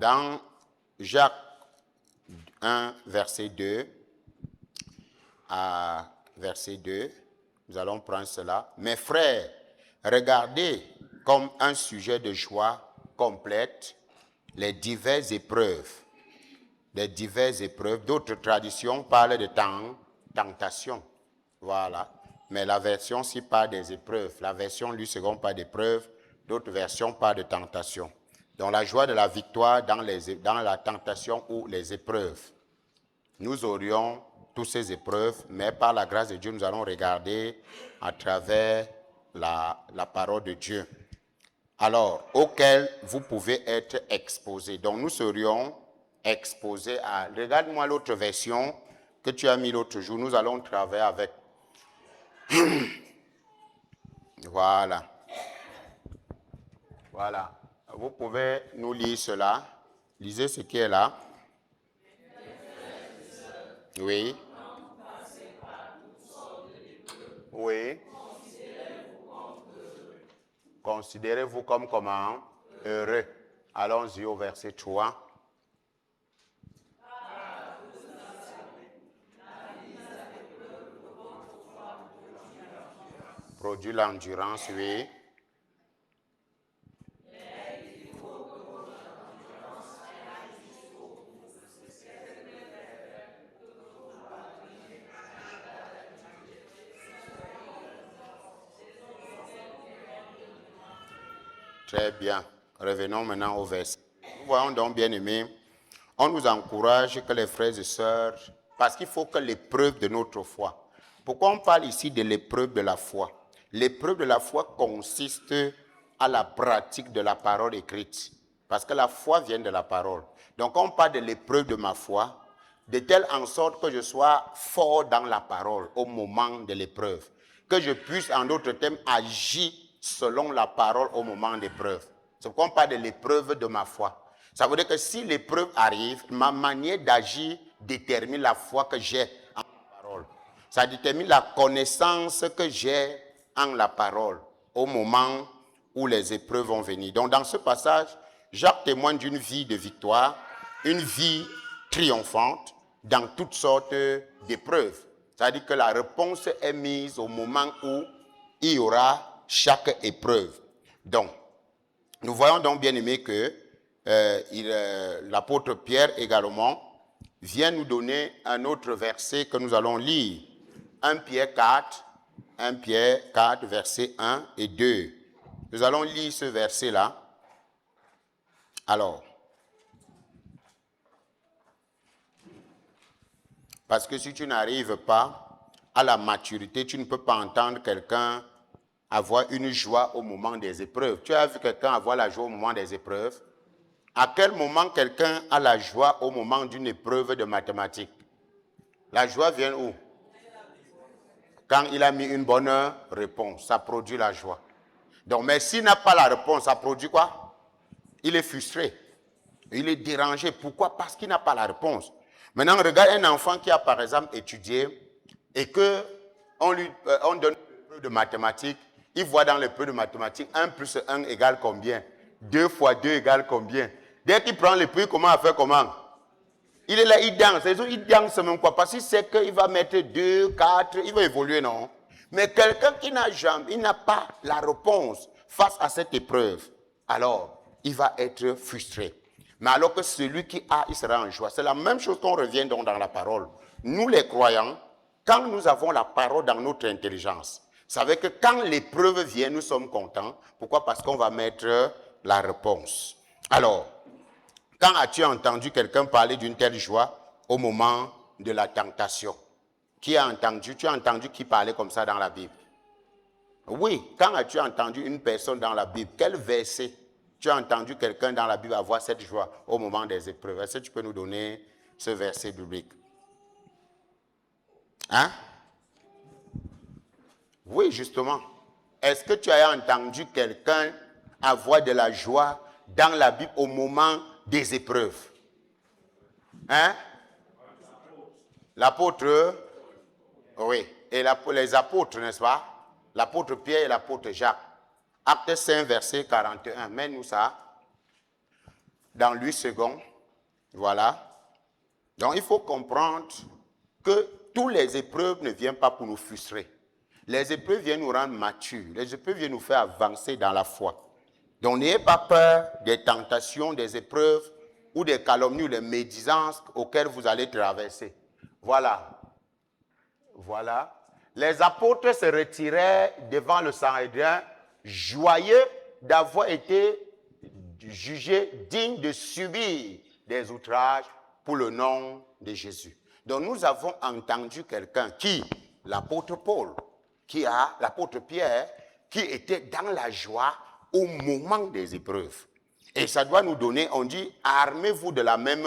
Dans Jacques 1, verset 2 à verset 2, nous allons prendre cela. Mes frères, regardez comme un sujet de joie complète les diverses épreuves. Les diverses épreuves. D'autres traditions parlent de tentation. Voilà. Mais la version-ci parle des épreuves. La version Louis II parle d'épreuves. D'autres versions parlent de tentation. Donc la joie de la victoire dans la tentation ou les épreuves. Nous aurions toutes ces épreuves, mais par la grâce de Dieu, nous allons regarder à travers la parole de Dieu. Alors, auquel vous pouvez être exposés. Donc nous serions exposés à... Regarde-moi l'autre version que tu as mis l'autre jour. Nous allons travailler avec... Voilà. Voilà. Vous pouvez nous lire cela. Lisez ce qui est là. Oui. Oui. Considérez-vous comme comment? Heureux. Allons-y au verset 3. Produit l'endurance, oui. Très bien. Revenons maintenant au verset. Nous voyons donc, bien aimés, on nous encourage que les frères et sœurs, parce qu'il faut que l'épreuve de notre foi. Pourquoi on parle ici de l'épreuve de la foi? L'épreuve de la foi consiste à la pratique de la parole écrite. Parce que la foi vient de la parole. Donc on parle de l'épreuve de ma foi, de telle en sorte que je sois fort dans la parole au moment de l'épreuve. Que je puisse, en d'autres termes, agir selon la parole au moment d'épreuve. C'est pourquoi on parle de l'épreuve de ma foi. Ça veut dire que si l'épreuve arrive, ma manière d'agir détermine la foi que j'ai en la parole. Ça détermine la connaissance que j'ai en la parole au moment où les épreuves vont venir. Donc dans ce passage, Jacques témoigne d'une vie de victoire, une vie triomphante dans toutes sortes d'épreuves. C'est-à-dire que la réponse est mise au moment où il y aura chaque épreuve. Donc, nous voyons donc, bien aimé, que l'apôtre Pierre également vient nous donner un autre verset que nous allons lire. 1 Pierre 4, versets 1 et 2. Nous allons lire ce verset-là. Alors, parce que si tu n'arrives pas à la maturité, tu ne peux pas entendre quelqu'un avoir une joie au moment des épreuves. Tu as vu quelqu'un avoir la joie au moment des épreuves? À quel moment quelqu'un a la joie au moment d'une épreuve de mathématiques? La joie vient où? Quand il a mis une bonne réponse, ça produit la joie. Donc, mais s'il n'a pas la réponse, ça produit quoi? Il est frustré. Il est dérangé. Pourquoi? Parce qu'il n'a pas la réponse. Maintenant, regarde un enfant qui a, par exemple, étudié et qu'on donne une preuve de mathématiques. Il voit dans les preuves de mathématiques 1 plus 1 égale combien? 2 fois 2 égale combien? Dès qu'il prend les prix, comment à faire comment? Il est là, il danse. Il danse même quoi? Parce qu'il sait qu'il va mettre 2, 4, il va évoluer, non? Mais quelqu'un qui n'a jamais, il n'a pas la réponse face à cette épreuve, alors il va être frustré. Mais alors que celui qui a, il sera en joie. C'est la même chose qu'on revient donc dans la parole. Nous les croyants, quand nous avons la parole dans notre intelligence, ça veut dire que quand l'épreuve vient, nous sommes contents. Pourquoi? Parce qu'on va mettre la réponse. Alors, quand as-tu entendu quelqu'un parler d'une telle joie au moment de la tentation? Qui a entendu? Tu as entendu qui parlait comme ça dans la Bible? Oui, quand as-tu entendu une personne dans la Bible? Quel verset tu as entendu quelqu'un dans la Bible avoir cette joie au moment des épreuves? Est-ce que tu peux nous donner ce verset biblique? Hein? Oui, justement. Est-ce que tu as entendu quelqu'un avoir de la joie dans la Bible au moment des épreuves? Hein? L'apôtre, oui, et les apôtres, n'est-ce pas? L'apôtre Pierre et l'apôtre Jacques. Acte 5, verset 41. Mets-nous ça. dans 8 secondes. Voilà. Donc, il faut comprendre que toutes les épreuves ne viennent pas pour nous frustrer. Les épreuves viennent nous rendre matures. Les épreuves viennent nous faire avancer dans la foi. Donc, n'ayez pas peur des tentations, des épreuves ou des calomnies ou des médisances auxquelles vous allez traverser. Voilà. Voilà. Les apôtres se retiraient devant le Sanhédrin, joyeux d'avoir été jugés dignes de subir des outrages pour le nom de Jésus. Donc nous avons entendu quelqu'un qui, l'apôtre Paul, l'apôtre Pierre, qui était dans la joie au moment des épreuves. Et ça doit nous donner, on dit, armez-vous de la même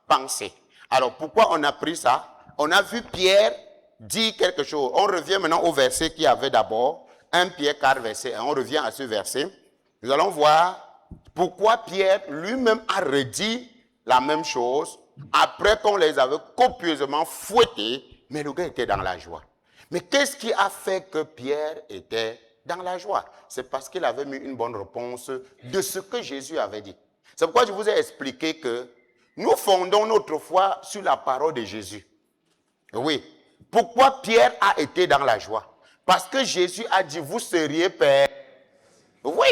pensée. Alors pourquoi on a pris ça? On a vu Pierre dire quelque chose. On revient maintenant au verset qu'il y avait d'abord, 1 Pierre 4, verset 1. On revient à ce verset. Nous allons voir pourquoi Pierre lui-même a redit la même chose après qu'on les avait copieusement fouettés, mais le gars était dans la joie. Mais qu'est-ce qui a fait que Pierre était dans la joie? C'est parce qu'il avait mis une bonne réponse de ce que Jésus avait dit. C'est pourquoi je vous ai expliqué que nous fondons notre foi sur la parole de Jésus. Oui. Pourquoi Pierre a été dans la joie? Parce que Jésus a dit, vous seriez père. Oui.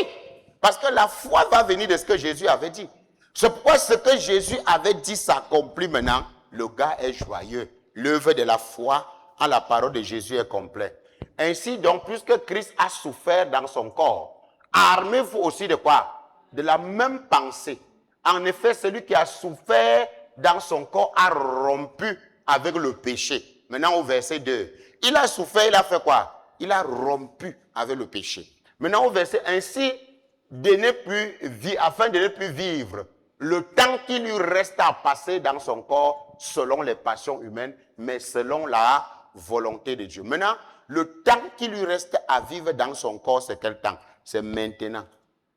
Parce que la foi va venir de ce que Jésus avait dit. C'est pourquoi ce que Jésus avait dit s'accomplit maintenant. Le gars est joyeux. L'œuvre de la foi en la parole de Jésus est complète. Ainsi donc, puisque Christ a souffert dans son corps, armez-vous aussi de quoi? De la même pensée. En effet, celui qui a souffert dans son corps a rompu avec le péché. Maintenant au verset 2. Il a souffert, il a fait quoi? Il a rompu avec le péché. Maintenant au verset, ainsi, afin de ne plus vivre le temps qui lui reste à passer dans son corps selon les passions humaines, mais selon la volonté de Dieu. Maintenant, le temps qui lui reste à vivre dans son corps, c'est quel temps? C'est maintenant.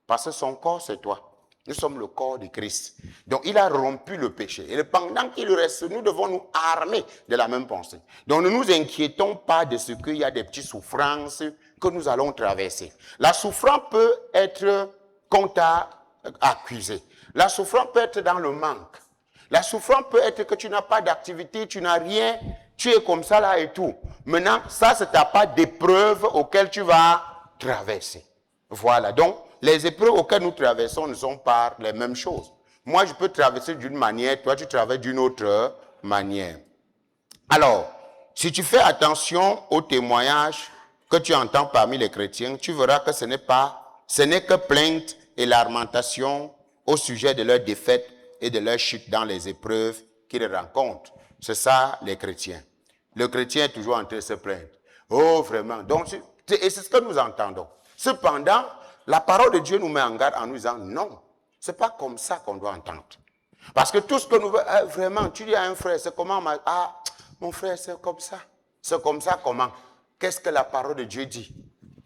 Parce que son corps, c'est toi. Nous sommes le corps de Christ. Donc, il a rompu le péché. Et pendant qu'il lui reste, nous devons nous armer de la même pensée. Donc, ne nous inquiétons pas de ce qu'il y a des petites souffrances que nous allons traverser. La souffrance peut être qu'on t'a accusé. La souffrance peut être dans le manque. La souffrance peut être que tu n'as pas d'activité, tu n'as rien, tu es comme ça là et tout. Maintenant, ça, c'est ta part d'épreuve auxquelles tu vas traverser. Voilà. Donc, les épreuves auxquelles nous traversons ne sont pas les mêmes choses. Moi, je peux traverser d'une manière, toi, tu traverses d'une autre manière. Alors, si tu fais attention aux témoignages que tu entends parmi les chrétiens, tu verras que ce n'est que plainte et lamentation au sujet de leur défaite et de leur chute dans les épreuves qu'ils rencontrent. C'est ça, les chrétiens. Le chrétien est toujours en train de se plaindre. Oh, vraiment. Donc, et c'est ce que nous entendons. Cependant, la parole de Dieu nous met en garde en nous disant non. Ce n'est pas comme ça qu'on doit entendre. Parce que tout ce que nous voulons, vraiment, tu dis à un frère, c'est comment, mon frère, c'est comme ça. C'est comme ça comment? Qu'est-ce que la parole de Dieu dit?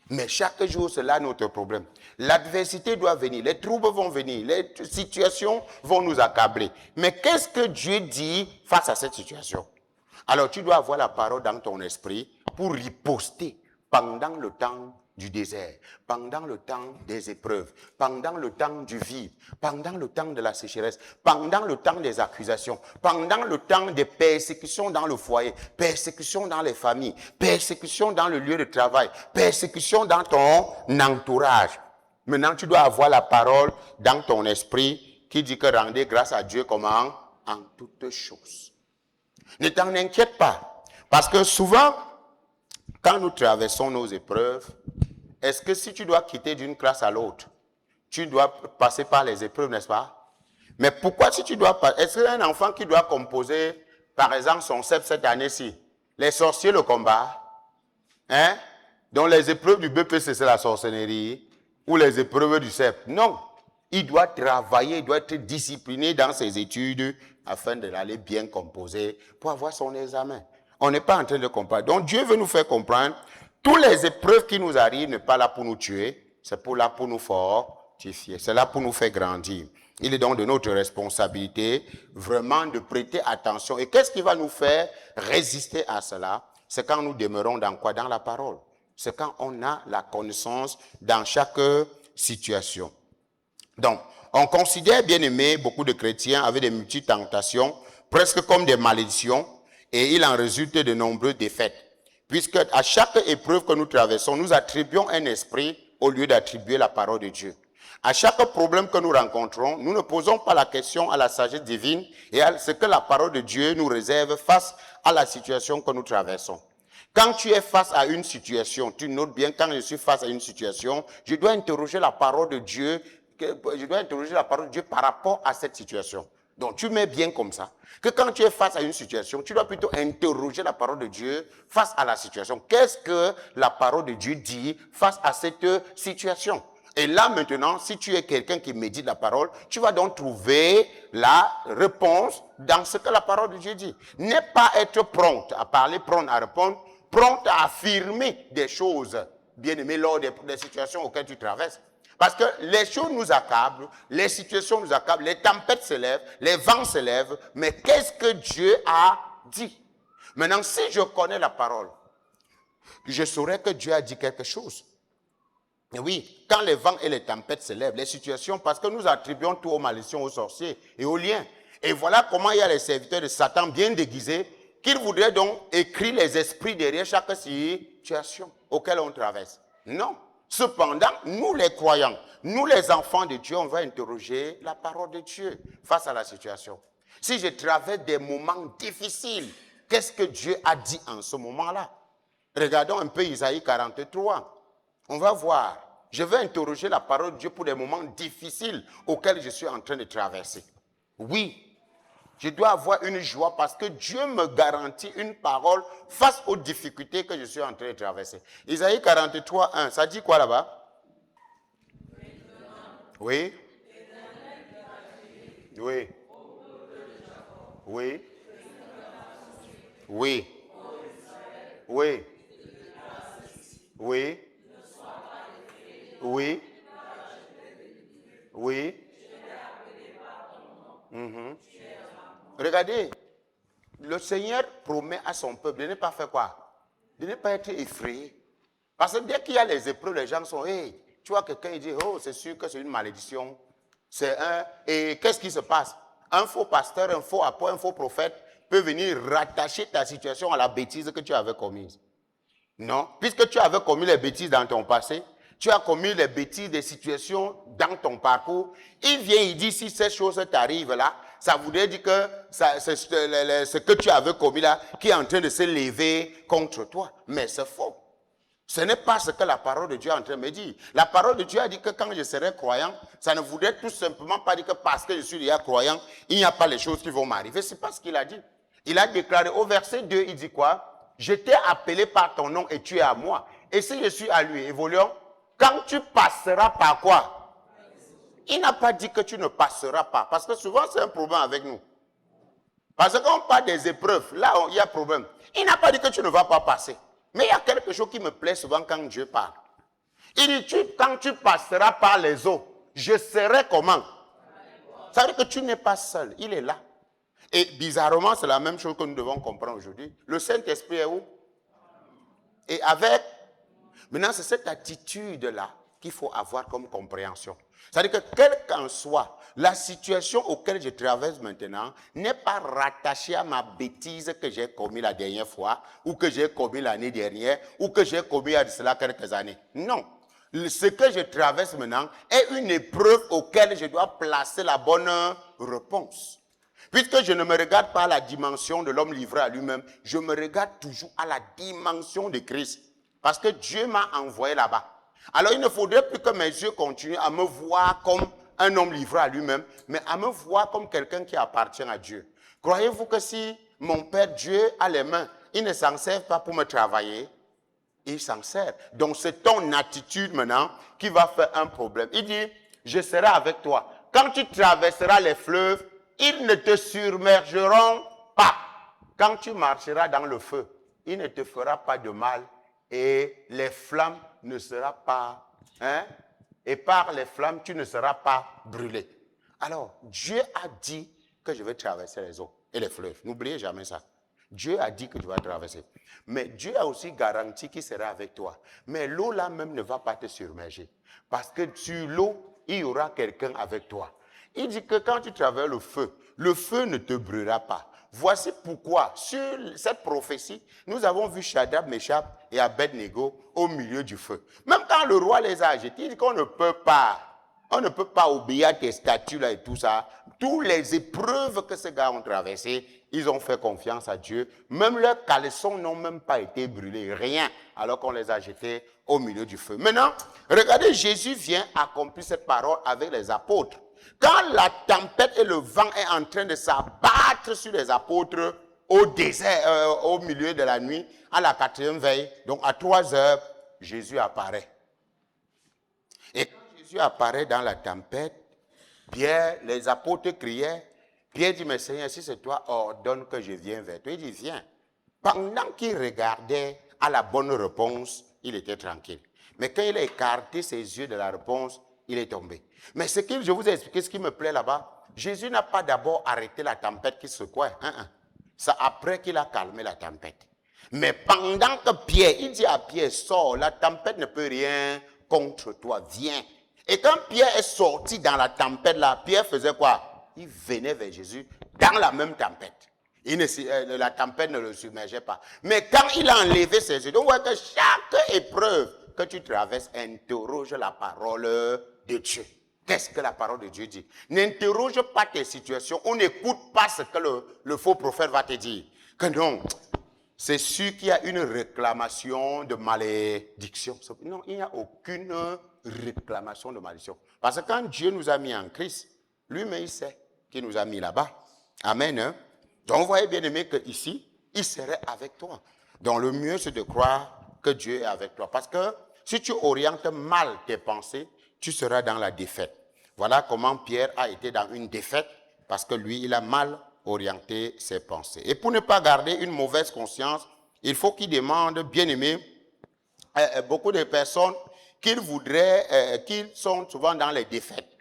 Mais chaque jour, c'est là notre problème. L'adversité doit venir, les troubles vont venir, les situations vont nous accabler. Mais qu'est-ce que Dieu dit face à cette situation? Alors, tu dois avoir la parole dans ton esprit pour riposter pendant le temps du désert, pendant le temps des épreuves, pendant le temps du vide, pendant le temps de la sécheresse, pendant le temps des accusations, pendant le temps des persécutions dans le foyer, persécutions dans les familles, persécutions dans le lieu de travail, persécutions dans ton entourage. Maintenant, tu dois avoir la parole dans ton esprit qui dit que rendez grâce à Dieu comment? En toutes choses. Ne t'en inquiète pas, parce que souvent, quand nous traversons nos épreuves, est-ce que si tu dois quitter d'une classe à l'autre, tu dois passer par les épreuves, n'est-ce pas? Mais pourquoi si tu dois pas... Est-ce qu'un enfant qui doit composer, par exemple, son CEP cette année-ci, les sorciers le combat? Hein? Donc les épreuves du BPC, c'est la sorcellerie, ou les épreuves du CEP? Non. Il doit travailler, il doit être discipliné dans ses études afin d'aller bien composer pour avoir son examen. On n'est pas en train de comparer. Donc Dieu veut nous faire comprendre, toutes les épreuves qui nous arrivent ne sont pas là pour nous tuer, c'est là pour nous fortifier, c'est là pour nous faire grandir. Il est donc de notre responsabilité vraiment de prêter attention. Et qu'est-ce qui va nous faire résister à cela? C'est quand nous demeurons dans quoi? Dans la parole. C'est quand on a la connaissance dans chaque situation. Donc, On considère, bien aimé, beaucoup de chrétiens avec des multitentations, presque comme des malédictions, et il en résulte de nombreuses défaites. Puisque à chaque épreuve que nous traversons, nous attribuons un esprit au lieu d'attribuer la parole de Dieu. À chaque problème que nous rencontrons, nous ne posons pas la question à la sagesse divine et à ce que la parole de Dieu nous réserve face à la situation que nous traversons. Quand tu es face à une situation, tu notes bien, quand je suis face à une situation, je dois interroger la parole de Dieu, par rapport à cette situation. Donc, tu mets bien comme ça, que quand tu es face à une situation, tu dois plutôt interroger la parole de Dieu face à la situation. Qu'est-ce que la parole de Dieu dit face à cette situation? Et là, maintenant, si tu es quelqu'un qui médite la parole, tu vas donc trouver la réponse dans ce que la parole de Dieu dit. N'est pas être prompte à parler, prompte à répondre, prompte à affirmer des choses, bien aimé, lors des situations auxquelles tu traverses. Parce que les choses nous accablent, les situations nous accablent, les tempêtes se lèvent, les vents se lèvent, mais qu'est-ce que Dieu a dit? Maintenant, si je connais la parole, je saurais que Dieu a dit quelque chose. Et oui, quand les vents et les tempêtes se lèvent, les situations, parce que nous attribuons tout aux malédictions, aux sorciers et aux liens. Et voilà comment il y a les serviteurs de Satan bien déguisés, qu'ils voudraient donc écrire les esprits derrière chaque situation auquel on traverse. Non. Cependant, nous les croyants, nous les enfants de Dieu, on va interroger la parole de Dieu face à la situation. Si je traverse des moments difficiles, qu'est-ce que Dieu a dit en ce moment-là? Regardons un peu Isaïe 43. On va voir. Je vais interroger la parole de Dieu pour des moments difficiles auxquels je suis en train de traverser. Oui, je dois avoir une joie parce que Dieu me garantit une parole face aux difficultés que je suis en train de traverser. Isaïe 43, 1, ça dit quoi là-bas? Oui. Oui. Oui. Oui. Oui. Oui. Oui. Oui. Mm-hmm. Regardez, le Seigneur promet à son peuple de ne pas faire quoi? De ne pas être effrayé. Parce que dès qu'il y a les épreuves, les gens sont, hey, tu vois quelqu'un, il dit, oh, c'est sûr que c'est une malédiction. Et qu'est-ce qui se passe? Un faux pasteur, un faux apôtre, un faux prophète peut venir rattacher ta situation à la bêtise que tu avais commise. Non, puisque tu avais commis les bêtises dans ton passé, tu as commis les bêtises des situations dans ton parcours, il vient, il dit, si ces choses t'arrivent là, ça voudrait dire que ce que tu avais commis là, qui est en train de se lever contre toi. Mais c'est faux. Ce n'est pas ce que la parole de Dieu est en train de me dire. La parole de Dieu a dit que quand je serai croyant, ça ne voudrait tout simplement pas dire que parce que je suis déjà croyant, il n'y a pas les choses qui vont m'arriver. Ce n'est pas ce qu'il a dit. Il a déclaré au verset 2, il dit quoi? Je t'ai appelé par ton nom et tu es à moi. Et si je suis à lui, évoluons, quand tu passeras par quoi? Il n'a pas dit que tu ne passeras pas. Parce que souvent, c'est un problème avec nous. Parce que quand on parle des épreuves, là, il y a problème. Il n'a pas dit que tu ne vas pas passer. Mais il y a quelque chose qui me plaît souvent quand Dieu parle. Il dit, quand tu passeras par les eaux, je serai comment? Ça veut dire que tu n'es pas seul. Il est là. Et bizarrement, c'est la même chose que nous devons comprendre aujourd'hui. Le Saint-Esprit est où? Et avec... Maintenant, c'est cette attitude-là qu'il faut avoir comme compréhension. C'est-à-dire que quelle qu'en soit la situation auquel je traverse maintenant, n'est pas rattachée à ma bêtise que j'ai commise la dernière fois, ou que j'ai commis l'année dernière, ou que j'ai commis il y a cela quelques années. Non. Ce que je traverse maintenant est une épreuve auquel je dois placer la bonne réponse. Puisque je ne me regarde pas à la dimension de l'homme livré à lui-même, je me regarde toujours à la dimension de Christ. Parce que Dieu m'a envoyé là-bas. Alors il ne faudrait plus que mes yeux continuent à me voir comme un homme livré à lui-même, mais à me voir comme quelqu'un qui appartient à Dieu. Croyez-vous que si mon Père Dieu a les mains, il ne s'en sert pas pour me travailler? Il s'en sert. Donc c'est ton attitude maintenant qui va faire un problème. Il dit, je serai avec toi. Quand tu traverseras les fleuves, ils ne te submergeront pas. Quand tu marcheras dans le feu, il ne te fera pas de mal et les flammes ne seront pas, et par les flammes, tu ne seras pas brûlé. Alors, Dieu a dit que je vais traverser les eaux et les fleuves. N'oubliez jamais ça. Dieu a dit que tu vas traverser. Mais Dieu a aussi garanti qu'il sera avec toi. Mais l'eau là même ne va pas te submerger. Parce que sur l'eau, il y aura quelqu'un avec toi. Il dit que quand tu traverses le feu ne te brûlera pas. Voici pourquoi, sur cette prophétie, nous avons vu Shadrach, Meshach et Abednego au milieu du feu. Même quand le roi les a jetés, il dit qu'on ne peut pas obéir à tes statuts là et tout ça. Toutes les épreuves que ces gars ont traversées, ils ont fait confiance à Dieu. Même leurs caleçons n'ont même pas été brûlés, rien, alors qu'on les a jetés au milieu du feu. Maintenant, regardez, Jésus vient accomplir cette parole avec les apôtres. Quand la tempête et le vent est en train de s'abattre sur les apôtres au désert, au milieu de la nuit, à la 4e veille, donc à 3 heures, Jésus apparaît. Et quand Jésus apparaît dans la tempête, Pierre, les apôtres criaient. Pierre dit, mais Seigneur, si c'est toi, ordonne que je vienne vers toi. Il dit, viens. Pendant qu'il regardait à la bonne réponse, il était tranquille. Mais quand il a écarté ses yeux de la réponse, il est tombé. Mais je vous ai expliqué ce qui me plaît là-bas. Jésus n'a pas d'abord arrêté la tempête qui secouait. C'est après qu'il a calmé la tempête. Mais pendant que Pierre, il dit à Pierre, sors, la tempête ne peut rien contre toi, viens. Et quand Pierre est sorti dans la tempête là, Pierre faisait quoi? Il venait vers Jésus dans la même tempête. La tempête ne le submergeait pas. Mais quand il a enlevé ses yeux, on voit que chaque épreuve que tu traverses interroge la parole de Dieu. Qu'est-ce que la parole de Dieu dit? N'interroge pas tes situations, on n'écoute pas ce que le faux prophète va te dire. Que non, c'est sûr qu'il y a une réclamation de malédiction. Non, il n'y a aucune réclamation de malédiction. Parce que quand Dieu nous a mis en Christ, lui-même il sait qu'il nous a mis là-bas. Amen. Hein? Donc vous voyez bien aimé qu'ici, il serait avec toi. Donc le mieux c'est de croire que Dieu est avec toi. Parce que si tu orientes mal tes pensées, tu seras dans la défaite. Voilà comment Pierre a été dans une défaite, parce que lui, il a mal orienté ses pensées. Et pour ne pas garder une mauvaise conscience, il faut qu'il demande, bien aimé, beaucoup de personnes qu'ils sont souvent dans les défaites.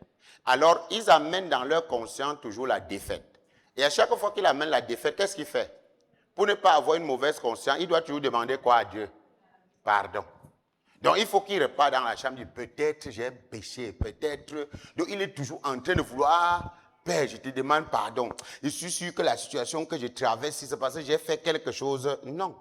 Alors, ils amènent dans leur conscience toujours la défaite. Et à chaque fois qu'il amène la défaite, qu'est-ce qu'il fait? Pour ne pas avoir une mauvaise conscience, il doit toujours demander quoi à Dieu? Pardon. Donc, il faut qu'il repart dans la chambre, il dit, peut-être j'ai péché, peut-être. Donc, il est toujours en train de vouloir, Père, je te demande pardon. Je suis sûr que la situation que je traverse, si c'est parce que j'ai fait quelque chose. Non,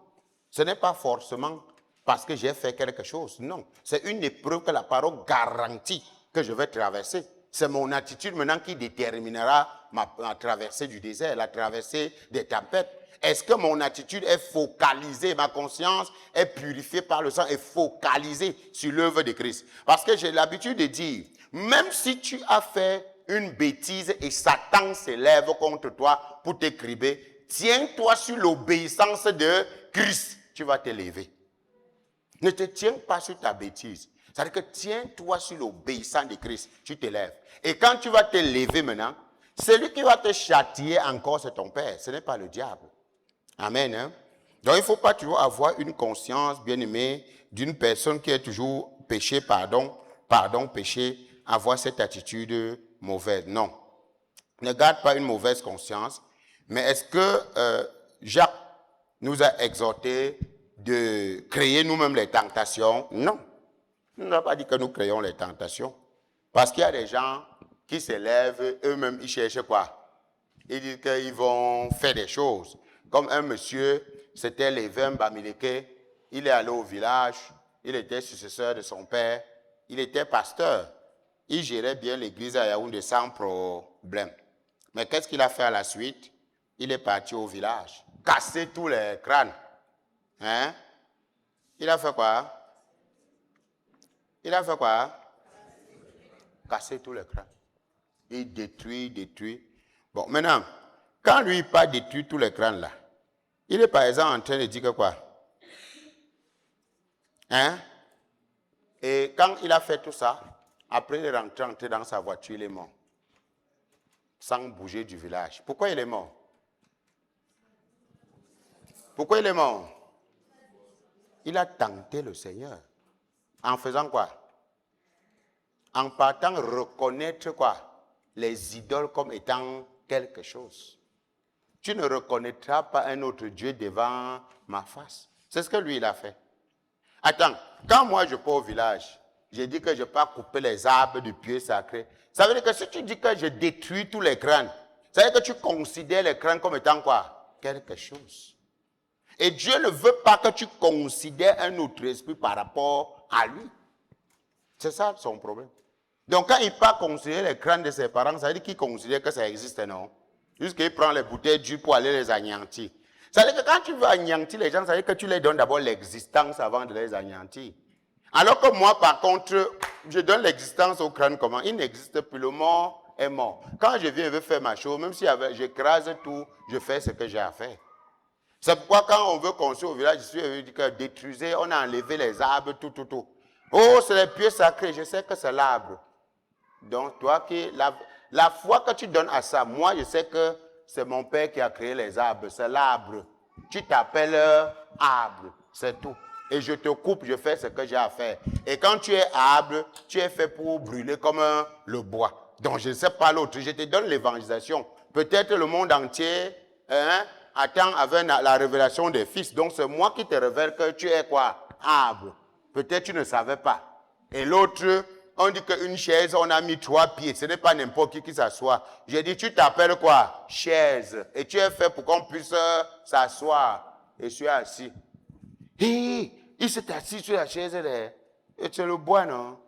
ce n'est pas forcément parce que j'ai fait quelque chose. Non, c'est une épreuve que la parole garantit que je vais traverser. C'est mon attitude maintenant qui déterminera ma traversée du désert, la traversée des tempêtes. Est-ce que mon attitude est focalisée, ma conscience est purifiée par le sang, est focalisée sur l'œuvre de Christ? Parce que j'ai l'habitude de dire, même si tu as fait une bêtise et Satan s'élève contre toi pour t'écriber, tiens-toi sur l'obéissance de Christ, tu vas t'élever. Ne te tiens pas sur ta bêtise. C'est-à-dire que tiens-toi sur l'obéissance de Christ, tu t'élèves. Et quand tu vas t'élever maintenant, celui qui va te châtier encore, c'est ton Père, ce n'est pas le diable. Amen. Hein? Donc, il ne faut pas toujours avoir une conscience, bien aimée, d'une personne qui est toujours péché, pardon, péché, avoir cette attitude mauvaise. Non. Ne garde pas une mauvaise conscience. Mais est-ce que Jacques nous a exhorté de créer nous-mêmes les tentations? Non. Il n'a pas dit que nous créons les tentations. Parce qu'il y a des gens qui s'élèvent, eux-mêmes, ils cherchent quoi? Ils disent qu'ils vont faire des choses. Comme un monsieur, c'était Lévin Bamileke, il est allé au village, il était successeur de son père, il était pasteur. Il gérait bien l'église à Yaoundé sans problème. Mais qu'est-ce qu'il a fait à la suite? Il est parti au village, casser tous les crânes. Hein? Il a fait quoi? Il a fait quoi? Casser tous les crânes. Il détruit. Bon, maintenant, quand lui, il pas détruit tous les crânes là, il est par exemple en train de dire que quoi? Hein? Et quand il a fait tout ça, après il est rentré dans sa voiture, il est mort. Sans bouger du village. Pourquoi il est mort? Pourquoi il est mort? Il a tenté le Seigneur. En faisant quoi? En partant reconnaître quoi? Les idoles comme étant quelque chose. Tu ne reconnaîtras pas un autre Dieu devant ma face. C'est ce que lui, il a fait. Attends, quand moi je pars au village, J'ai dit que je ne vais pas couper les arbres du pied sacré. Ça veut dire que si tu dis que je détruis tous les crânes, ça veut dire que tu considères les crânes comme étant quoi? Quelque chose. Et Dieu ne veut pas que tu considères un autre esprit par rapport à lui. C'est ça son problème. Donc quand il part considérer les crânes de ses parents, ça veut dire qu'il considère que ça existe, non? Jusqu'il prend les bouteilles d'huile pour aller les anéantir. Ça veut dire que quand tu veux anéantir les gens, ça veut dire que tu leur donnes d'abord l'existence avant de les anéantir. Alors que moi, par contre, je donne l'existence au crâne comment? Il n'existe plus, le mort est mort. Quand je viens, je veux faire ma chose, même si j'écrase tout, je fais ce que j'ai à faire. C'est pourquoi quand on veut construire au village, je veux dire que détruisez, on a enlevé les arbres, tout. Oh, c'est les pieux sacrés, je sais que c'est l'arbre. Donc, toi, la foi que tu donnes à ça, moi, je sais que c'est mon père qui a créé les arbres, c'est l'arbre. Tu t'appelles arbre, c'est tout. Et je te coupe, je fais ce que j'ai à faire. Et quand tu es arbre, tu es fait pour brûler comme le bois. Donc, je ne sais pas l'autre, je te donne l'évangélisation. Peut-être le monde entier attend avec la révélation des fils. Donc, c'est moi qui te révèle que tu es quoi? Arbre. Peut-être tu ne savais pas. Et l'autre, on dit qu'une chaise, on a mis 3 pieds. Ce n'est pas n'importe qui s'assoit. J'ai dit, tu t'appelles quoi? Chaise. Et tu es fait pour qu'on puisse s'asseoir. Et je suis assis. Hé, il s'est assis sur la chaise. Et c'est le bois, non?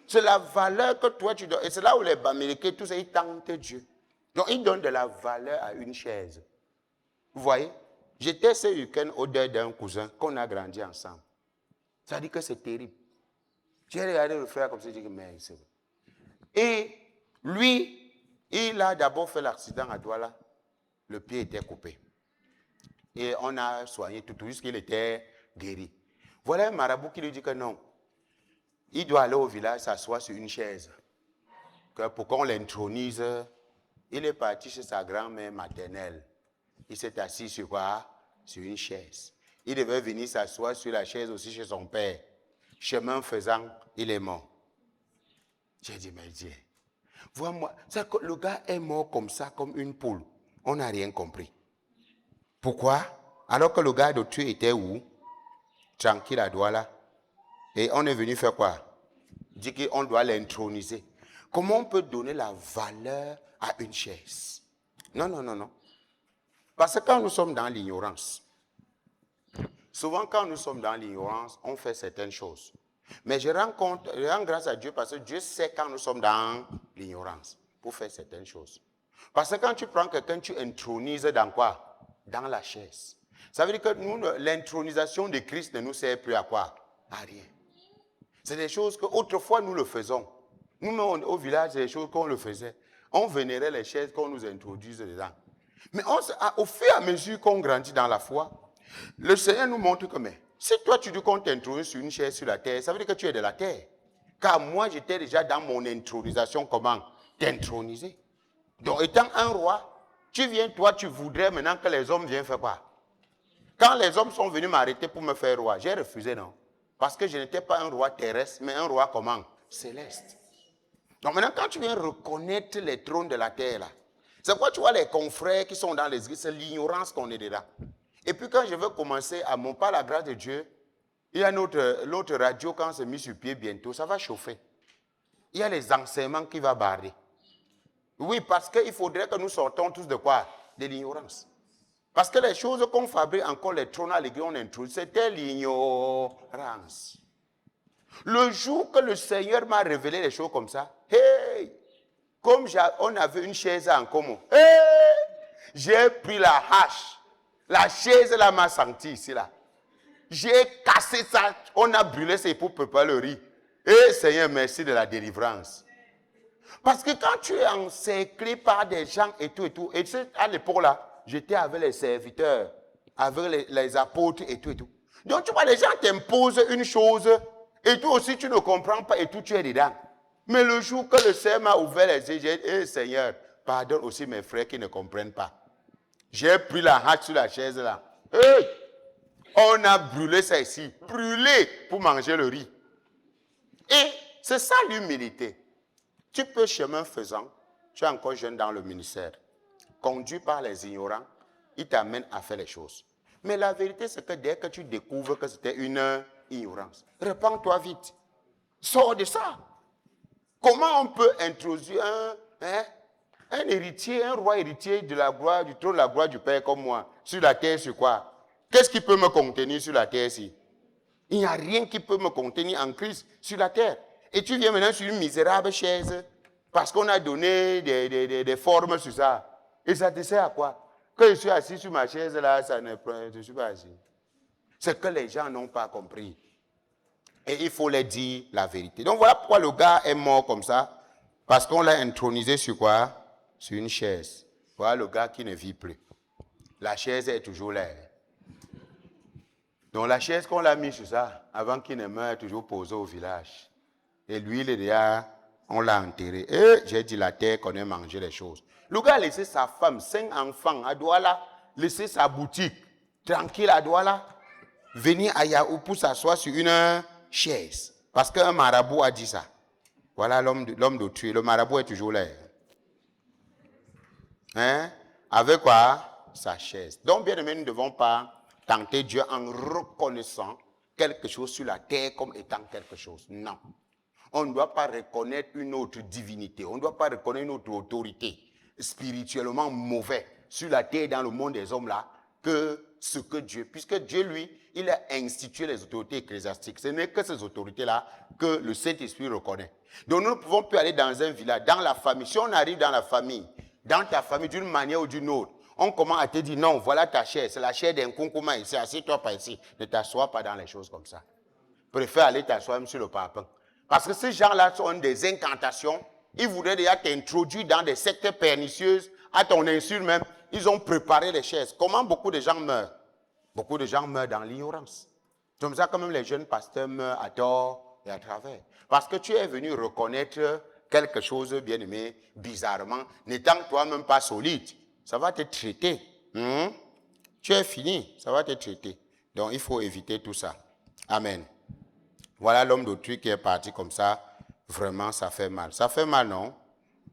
C'est la valeur que toi tu donnes. Et c'est là où les Américains, tous ça, ils tentent Dieu. Donc, ils donnent de la valeur à une chaise. Vous voyez? J'étais ce week-end au deuil d'un cousin qu'on a grandi ensemble. Ça dit que c'est terrible. J'ai regardé le frère comme ça, j'ai dit, mais c'est vrai. Et lui, il a d'abord fait l'accident à Douala. Le pied était coupé. Et on a soigné tout jusqu'il était guéri. Voilà un marabout qui lui dit que non. Il doit aller au village, s'asseoir sur une chaise. Pour qu'on l'intronise, il est parti chez sa grand-mère maternelle. Il s'est assis sur quoi? Sur une chaise. Il devait venir s'asseoir sur la chaise aussi chez son père. Chemin faisant, il est mort. J'ai dit, mais Dieu, vois-moi, le gars est mort comme ça, comme une poule. On n'a rien compris. Pourquoi? Alors que le gars de Dieu était où? Tranquille à Douala. Et on est venu faire quoi? Dit qu'on doit l'introniser. Comment on peut donner la valeur à une chaise? Non. Parce que quand nous sommes dans l'ignorance, souvent quand nous sommes dans l'ignorance, on fait certaines choses. Mais je rends grâce à Dieu parce que Dieu sait quand nous sommes dans l'ignorance pour faire certaines choses. Parce que quand tu prends quelqu'un, tu intronises dans quoi? Dans la chaise. Ça veut dire que nous, l'intronisation de Christ ne nous sert plus à quoi? À rien. C'est des choses qu'autrefois nous le faisons. Nous, au village, c'est des choses qu'on le faisait. On vénérait les chaises qu'on nous introduise dedans. Mais au fur et à mesure qu'on grandit dans la foi, le Seigneur nous montre que, mais si toi tu dis qu'on t'introduit sur une chaise sur la terre, ça veut dire que tu es de la terre. Car moi, j'étais déjà dans mon intronisation, comment? T'introniser. Donc, étant un roi, tu viens, toi, tu voudrais maintenant que les hommes viennent faire quoi? Quand les hommes sont venus m'arrêter pour me faire roi, j'ai refusé, non? Parce que je n'étais pas un roi terrestre, mais un roi comment? Céleste. Donc maintenant, quand tu viens reconnaître les trônes de la terre, là, c'est pourquoi tu vois les confrères qui sont dans les églises, c'est l'ignorance qu'on est dedans. Et puis quand je veux commencer à mon par la grâce de Dieu, il y a l'autre radio, quand c'est mis sur pied bientôt, ça va chauffer. Il y a les enseignements qui vont barrer. Oui, parce qu'il faudrait que nous sortons tous de quoi? De l'ignorance. Parce que les choses qu'on fabrique encore, les trônes à l'église, on introduit, c'était l'ignorance. Le jour que le Seigneur m'a révélé les choses comme ça, hey, comme on avait une chaise en commun, hey, j'ai pris la hache. La chaise là m'a senti ici là. J'ai cassé ça, on a brûlé ses pour préparer le riz. Et Seigneur, merci de la délivrance. Parce que quand tu es encerclé par des gens et tout, et à l'époque là, j'étais avec les serviteurs, avec les apôtres et tout. Donc tu vois, les gens t'imposent une chose et toi aussi tu ne comprends pas et tout, tu es dedans. Mais le jour que le Seigneur m'a ouvert les yeux, j'ai dit, hey, Seigneur, pardonne aussi mes frères qui ne comprennent pas. J'ai pris la hache sur la chaise là. Hey, on a brûlé ça ici, brûlé pour manger le riz. Et c'est ça l'humilité. Tu peux, chemin faisant, tu es encore jeune dans le ministère, conduit par les ignorants, ils t'amènent à faire les choses. Mais la vérité, c'est que dès que tu découvres que c'était une ignorance, répands-toi vite. Sors de ça. Comment on peut introduire un héritier, un roi héritier de la gloire, du trône de la gloire du Père comme moi, sur la terre, sur quoi? Qu'est-ce qui peut me contenir sur la terre ici? Il n'y a rien qui peut me contenir en Christ sur la terre. Et tu viens maintenant sur une misérable chaise parce qu'on a donné des formes sur ça. Et ça te sert à quoi? Quand je suis assis sur ma chaise là, ça ne prend, je ne suis pas assis. C'est que les gens n'ont pas compris. Et il faut leur dire la vérité. Donc voilà pourquoi le gars est mort comme ça. Parce qu'on l'a intronisé sur quoi? Sur une chaise. Voilà le gars qui ne vit plus. La chaise est toujours là. Donc la chaise qu'on l'a mis sur ça, avant qu'il ne meure, est toujours posée au village. Et lui, il est déjà, on l'a enterré. Et j'ai dit la terre qu'on ait mangé les choses. Le gars a laissé sa femme, 5 enfants à Douala, laissé sa boutique, tranquille à Douala, venir à Yaou pour s'asseoir sur une chaise. Parce qu'un marabout a dit ça. Voilà l'homme d'autrui. Le marabout est toujours là. Hein? Avec quoi? Sa chaise. Donc, bien aimé, nous ne devons pas tenter Dieu en reconnaissant quelque chose sur la terre comme étant quelque chose. Non. On ne doit pas reconnaître une autre divinité. On ne doit pas reconnaître une autre autorité spirituellement mauvaise sur la terre dans le monde des hommes là que ce que Dieu. Puisque Dieu, lui, il a institué les autorités ecclésiastiques. Ce n'est que ces autorités-là que le Saint-Esprit reconnaît. Donc nous ne pouvons plus aller dans un village, dans la famille. Si on arrive dans la famille, dans ta famille d'une manière ou d'une autre, on commence à te dire non, voilà ta chair, c'est la chair d'un concombre ici, assieds-toi pas ici. Ne t'assois pas dans les choses comme ça. Préfère aller t'asseoir même sur le parapet. Parce que ces gens-là sont des incantations. Ils voudraient déjà t'introduire dans des sectes pernicieuses, à ton insu même. Ils ont préparé les chaises. Comment beaucoup de gens meurent? Beaucoup de gens meurent dans l'ignorance. C'est comme ça que même les jeunes pasteurs meurent à tort et à travers. Parce que tu es venu reconnaître quelque chose, bien aimé, bizarrement, n'étant toi-même pas solide. Ça va te traiter. Tu es fini, ça va te traiter. Donc il faut éviter tout ça. Amen. Voilà l'homme d'autrui qui est parti comme ça. Vraiment, ça fait mal. Ça fait mal, non?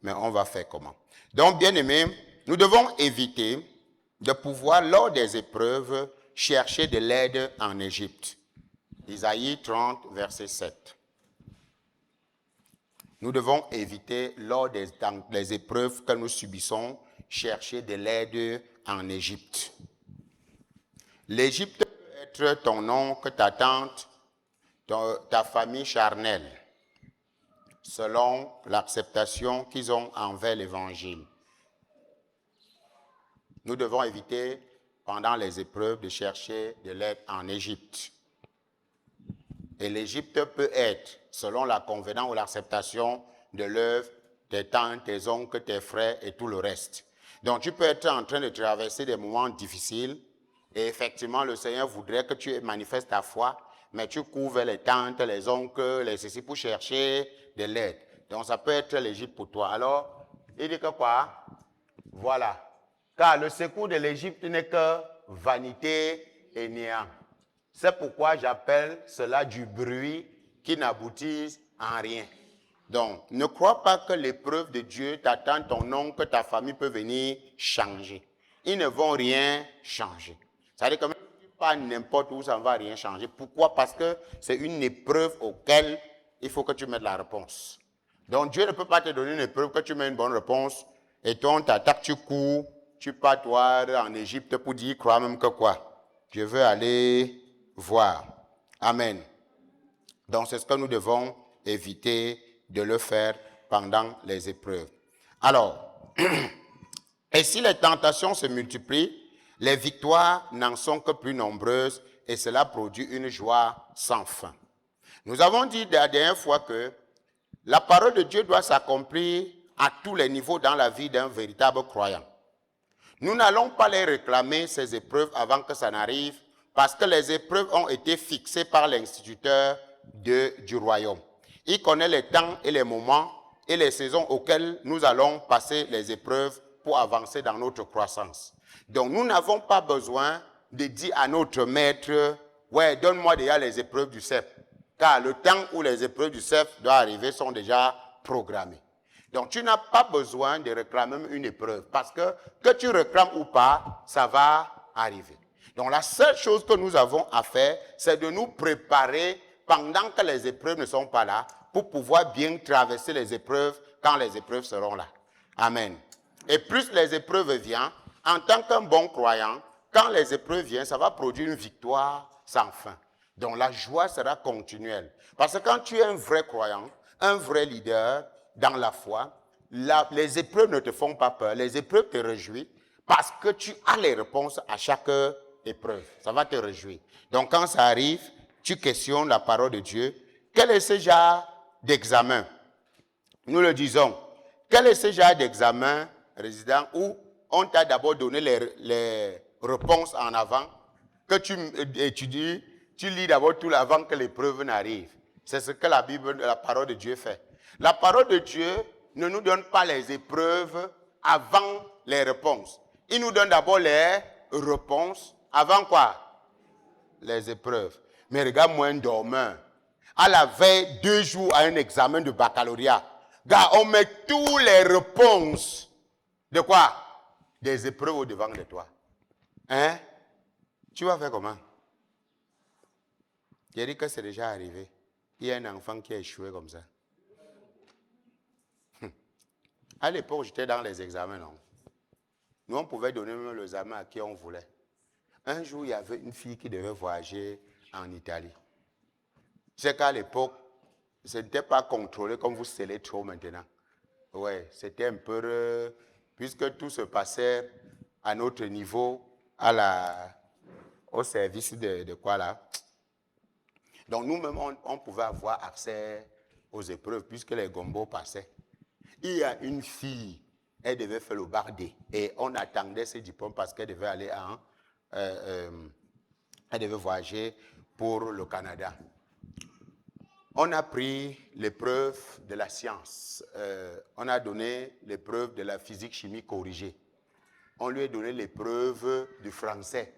Mais on va faire comment? Donc, bien aimé, nous devons éviter de pouvoir, lors des épreuves, chercher de l'aide en Égypte. Isaïe 30, verset 7. Nous devons éviter, lors des épreuves que nous subissons, chercher de l'aide en Égypte. L'Égypte peut être ton oncle, ta tante, ta famille charnelle, selon l'acceptation qu'ils ont envers l'Évangile. Nous devons éviter, pendant les épreuves, de chercher de l'aide en Égypte. Et l'Égypte peut être, selon la convenance ou l'acceptation de l'œuvre, tes tantes, tes oncles, tes frères et tout le reste. Donc tu peux être en train de traverser des moments difficiles et effectivement le Seigneur voudrait que tu manifestes ta foi, mais tu cours vers les tantes, les oncles, les ceci pour chercher de l'aide. Donc ça peut être l'Égypte pour toi. Alors, il dit que quoi? Voilà. Car le secours de l'Égypte n'est que vanité et néant. C'est pourquoi j'appelle cela du bruit qui n'aboutit en rien. Donc, ne crois pas que l'épreuve de Dieu, ta tante, ton oncle, ta famille peut venir changer. Ils ne vont rien changer. Ça veut dire que même si tu pars n'importe où, ça ne va rien changer. Pourquoi? Parce que c'est une épreuve auquel il faut que tu mettes la réponse. Donc, Dieu ne peut pas te donner une épreuve que tu mets une bonne réponse et toi, on t'attaque, tu cours, tu pars toi en Égypte pour dire, crois même que quoi? Je veux aller voir. Amen. Donc, c'est ce que nous devons éviter de le faire pendant les épreuves. Alors, et si les tentations se multiplient, les victoires n'en sont que plus nombreuses et cela produit une joie sans fin. Nous avons dit la dernière fois que la parole de Dieu doit s'accomplir à tous les niveaux dans la vie d'un véritable croyant. Nous n'allons pas les réclamer, ces épreuves, avant que ça n'arrive, parce que les épreuves ont été fixées par l'instituteur du royaume. Il connaît les temps et les moments et les saisons auxquelles nous allons passer les épreuves pour avancer dans notre croissance. Donc, nous n'avons pas besoin de dire à notre maître, « Ouais, donne-moi déjà les épreuves du CEP. » Car le temps où les épreuves du CEP doivent arriver sont déjà programmées. Donc, tu n'as pas besoin de réclamer une épreuve parce que tu réclames ou pas, ça va arriver. Donc, la seule chose que nous avons à faire, c'est de nous préparer pendant que les épreuves ne sont pas là pour pouvoir bien traverser les épreuves quand les épreuves seront là. Amen. Et plus les épreuves viennent, en tant qu'un bon croyant, quand les épreuves viennent, ça va produire une victoire sans fin. Donc la joie sera continuelle. Parce que quand tu es un vrai croyant, un vrai leader dans la foi, les épreuves ne te font pas peur, les épreuves te réjouissent parce que tu as les réponses à chaque épreuve. Ça va te réjouir. Donc quand ça arrive, tu questionnes la parole de Dieu. Quel est ce genre d'examen? Nous le disons. Quel est ce genre d'examen, résident, où on t'a d'abord donné les réponses en avant, que tu étudies, tu lis d'abord tout avant que l'épreuve n'arrive. C'est ce que la Bible, la parole de Dieu fait. La parole de Dieu ne nous donne pas les épreuves avant les réponses. Il nous donne d'abord les réponses avant quoi? Les épreuves. Mais regarde-moi un dormeur. À la veille, 2 jours à un examen de baccalauréat. Gars, on met toutes les réponses de quoi? Des épreuves au devant de toi. Hein? Tu vas faire comment? J'ai dit que c'est déjà arrivé. Il y a un enfant qui a échoué comme ça. À l'époque, j'étais dans les examens, non? Nous, on pouvait donner même l'examen à qui on voulait. Un jour, il y avait une fille qui devait voyager en Italie. C'est qu'à l'époque, ce n'était pas contrôlé comme vous scellez trop maintenant. Oui, c'était un peu... puisque tout se passait à notre niveau, au service de quoi là. Donc nous-mêmes, on pouvait avoir accès aux épreuves puisque les gombos passaient. Il y a une fille, elle devait faire le bar D et on attendait ses diplômes parce qu'elle devait aller elle devait voyager pour le Canada. On a pris l'épreuve de la science. On a donné l'épreuve de la physique-chimie corrigée. On lui a donné l'épreuve du français.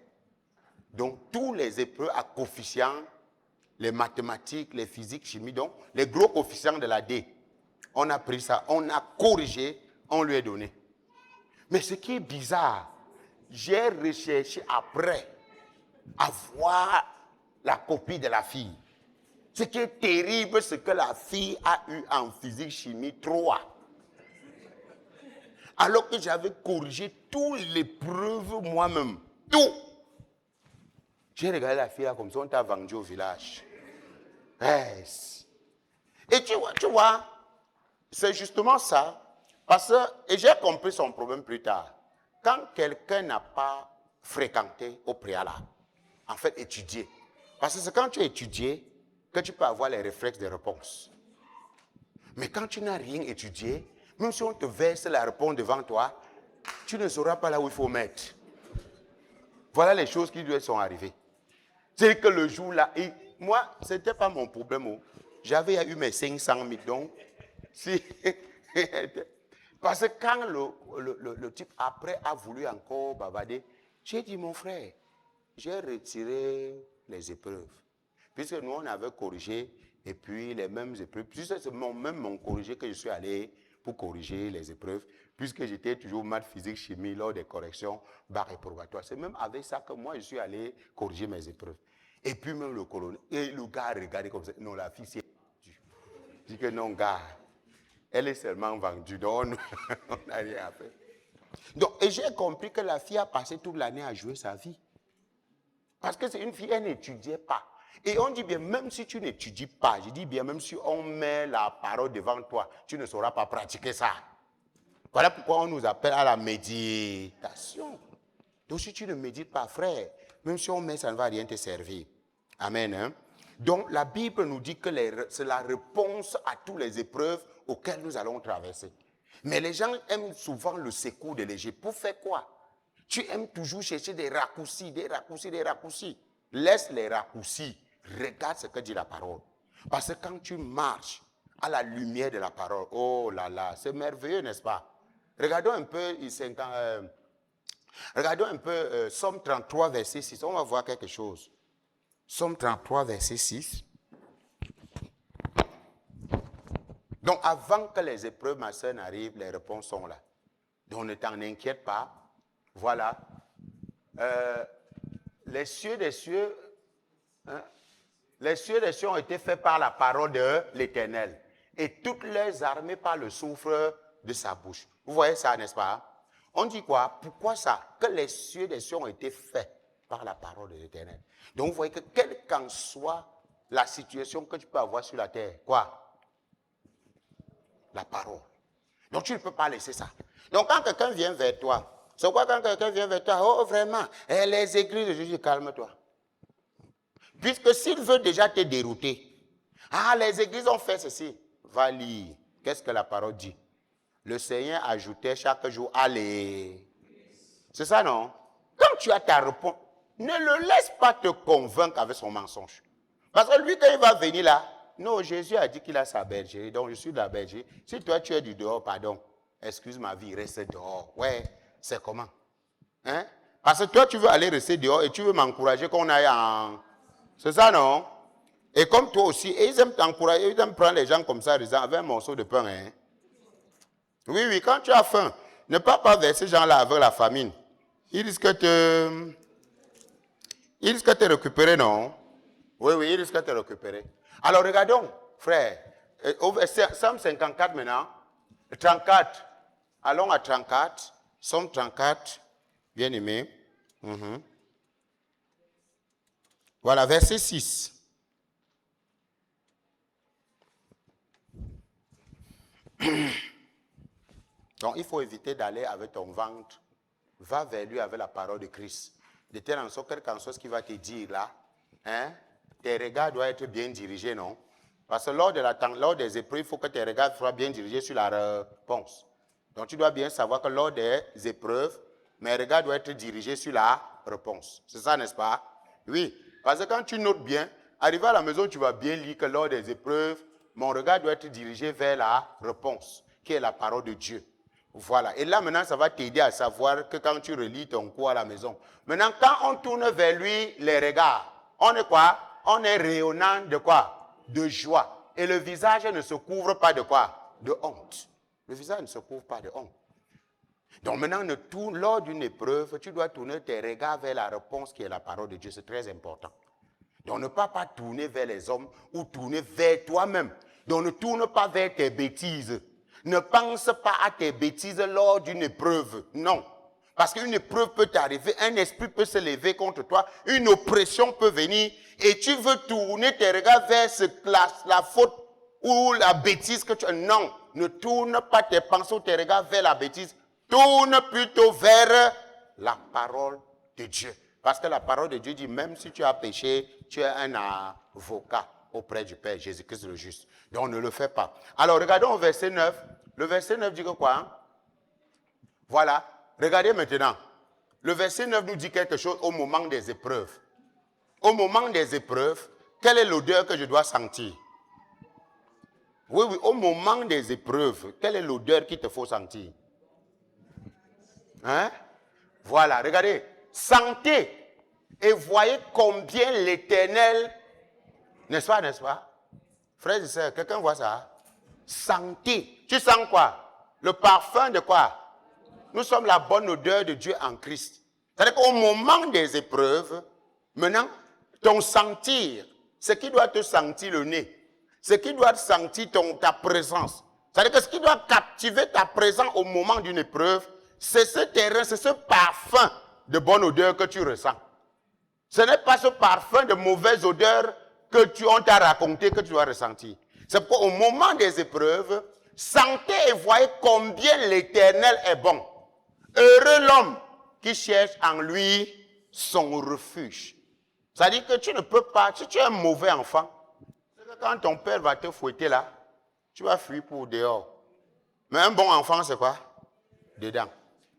Donc, tous les épreuves à coefficients, les mathématiques, les physiques, chimie, donc les gros coefficients de la D. On a pris ça, on a corrigé, on lui a donné. Mais ce qui est bizarre, j'ai recherché après à voir la copie de la fille. Ce qui est terrible, c'est que la fille a eu en physique chimie 3. Alors que j'avais corrigé toutes les preuves moi-même. Tout. J'ai regardé la fille là comme ça, on t'a vendu au village. Yes. Et tu vois, c'est justement ça. Parce que, et j'ai compris son problème plus tard. Quand quelqu'un n'a pas fréquenté au préalable, en fait, étudié. Parce que c'est quand tu as étudié que tu peux avoir les réflexes des réponses. Mais quand tu n'as rien étudié, même si on te verse la réponse devant toi, tu ne sauras pas là où il faut mettre. Voilà les choses qui lui sont arrivées. C'est que le jour-là, moi, ce n'était pas mon problème. J'avais eu mes 500 000 donc. Si, parce que quand le type après a voulu encore bavarder, j'ai dit, mon frère, j'ai retiré les épreuves. Puisque nous, on avait corrigé, et puis les mêmes épreuves. Puisque c'est même mon corrigé que je suis allé pour corriger les épreuves, puisque j'étais toujours maths, physique, chimie lors des corrections, barre et probatoire. C'est même avec ça que moi, je suis allé corriger mes épreuves. Et puis même le colonel, et le gars a regardé comme ça. Non, la fille s'est vendue. Je dis que non, gars, elle est seulement vendue. Donc, on n'a rien à faire. Donc, et j'ai compris que la fille a passé toute l'année à jouer sa vie. Parce que c'est une fille, elle n'étudiait pas. Et on dit bien, même si tu n'étudies pas, je dis bien, même si on met la parole devant toi, tu ne sauras pas pratiquer ça. Voilà pourquoi on nous appelle à la méditation. Donc si tu ne médites pas, frère, même si on met, ça ne va rien te servir. Amen. Hein? Donc la Bible nous dit que c'est la réponse à toutes les épreuves auxquelles nous allons traverser. Mais les gens aiment souvent le secours de l'Égypte. Pour faire quoi? Tu aimes toujours chercher des raccourcis, des raccourcis, des raccourcis. Laisse les raccourcis. Regarde ce que dit la parole. Parce que quand tu marches à la lumière de la parole, oh là là, c'est merveilleux, n'est-ce pas? Regardons un peu, Somme 33, verset 6. On va voir quelque chose. Somme 33, verset 6. Donc, avant que les épreuves, ma soeur, n'arrivent, les réponses sont là. Donc, ne t'en inquiète pas. Voilà. Les cieux des cieux, hein, les cieux des cieux ont été faits par la parole de l'Éternel. et toutes leurs armées par le souffle de sa bouche. Vous voyez ça, n'est-ce pas? On dit quoi? Pourquoi ça? Que les cieux des cieux ont été faits par la parole de l'Éternel. Donc vous voyez que quelle qu'en soit la situation que tu peux avoir sur la terre, quoi? La parole. Donc tu ne peux pas laisser ça. Donc quand quelqu'un vient vers toi, c'est quoi quand quelqu'un vient vers toi? Oh vraiment, les églises de Jésus, calme-toi. Puisque s'il veut déjà te dérouter, ah les églises ont fait ceci, va lire. Qu'est-ce que la parole dit? Le Seigneur ajoutait chaque jour, allez. C'est ça non? Quand tu as ta réponse, ne le laisse pas te convaincre avec son mensonge. Parce que lui quand il va venir là, non, Jésus a dit qu'il a sa bergerie, donc je suis de la bergerie. Si toi tu es du dehors, pardon, excuse ma vie, reste dehors. Ouais, c'est comment? Hein? Parce que toi tu veux aller rester dehors et tu veux m'encourager qu'on aille en... C'est ça non? Et comme toi aussi, et ils aiment t'encourager, ils aiment prendre les gens comme ça, disant, avec un morceau de pain. Hein? Oui, oui, quand tu as faim, ne pas vers ces gens-là avec la famine. Ils risquent de te récupérer, non? Oui, oui, ils risquent de te récupérer. Alors regardons, frère, Somme 54 maintenant, 34. Allons à 34, Somme 34, bien aimé. Voilà, verset 6. Donc, il faut éviter d'aller avec ton ventre. Va vers lui avec la parole de Christ. De telle en sorte, quel qu'en soit ce qu'il va te dire là, hein, tes regards doivent être bien dirigés, non? Parce que lors des épreuves, il faut que tes regards soient bien dirigés sur la réponse. Donc, tu dois bien savoir que lors des épreuves, mes regards doivent être dirigés sur la réponse. C'est ça, n'est-ce pas? Oui. Parce que quand tu notes bien, arrivé à la maison, tu vas bien lire que lors des épreuves, mon regard doit être dirigé vers la réponse, qui est la parole de Dieu. Voilà. Et là, maintenant, ça va t'aider à savoir que quand tu relis ton cours à la maison. Maintenant, quand on tourne vers lui les regards, on est quoi? On est rayonnant de quoi? De joie. Et le visage ne se couvre pas de quoi? De honte. Le visage ne se couvre pas de honte. Donc maintenant, lors d'une épreuve, tu dois tourner tes regards vers la réponse qui est la parole de Dieu. C'est très important. Donc ne pas tourner vers les hommes ou tourner vers toi-même. Donc ne tourne pas vers tes bêtises. Ne pense pas à tes bêtises lors d'une épreuve. Non. Parce qu'une épreuve peut t'arriver, un esprit peut se lever contre toi, une oppression peut venir et tu veux tourner tes regards vers la faute ou la bêtise que tu as. Non. Ne tourne pas tes pensées ou tes regards vers la bêtise. Tourne plutôt vers la parole de Dieu. Parce que la parole de Dieu dit, même si tu as péché, tu es un avocat auprès du Père, Jésus-Christ le juste. Donc ne le fais pas. Alors regardons au verset 9. Le verset 9 dit que quoi? Hein? Voilà. Regardez maintenant. Le verset 9 nous dit quelque chose au moment des épreuves. Au moment des épreuves, quelle est l'odeur que je dois sentir? Oui, oui, au moment des épreuves, quelle est l'odeur qu'il te faut sentir? Hein? Voilà, regardez. Sentez et voyez combien l'Éternel, n'est-ce pas, n'est-ce pas? Frères et sœurs, quelqu'un voit ça? Sentez. Tu sens quoi? Le parfum de quoi? Nous sommes la bonne odeur de Dieu en Christ. C'est-à-dire qu'au moment des épreuves, maintenant, ton sentir, ce qui doit te sentir le nez, ce qui doit te sentir ta présence, c'est-à-dire que ce qui doit captiver ta présence au moment d'une épreuve, c'est ce terrain, c'est ce parfum de bonne odeur que tu ressens. Ce n'est pas ce parfum de mauvaise odeur que on t'a raconté que tu dois ressentir. C'est qu'au moment des épreuves, sentez et voyez combien l'Éternel est bon. Heureux l'homme qui cherche en lui son refuge. C'est-à-dire que tu ne peux pas, si tu es un mauvais enfant, c'est que quand ton père va te fouetter là, tu vas fuir pour dehors. Mais un bon enfant, c'est quoi? Dedans.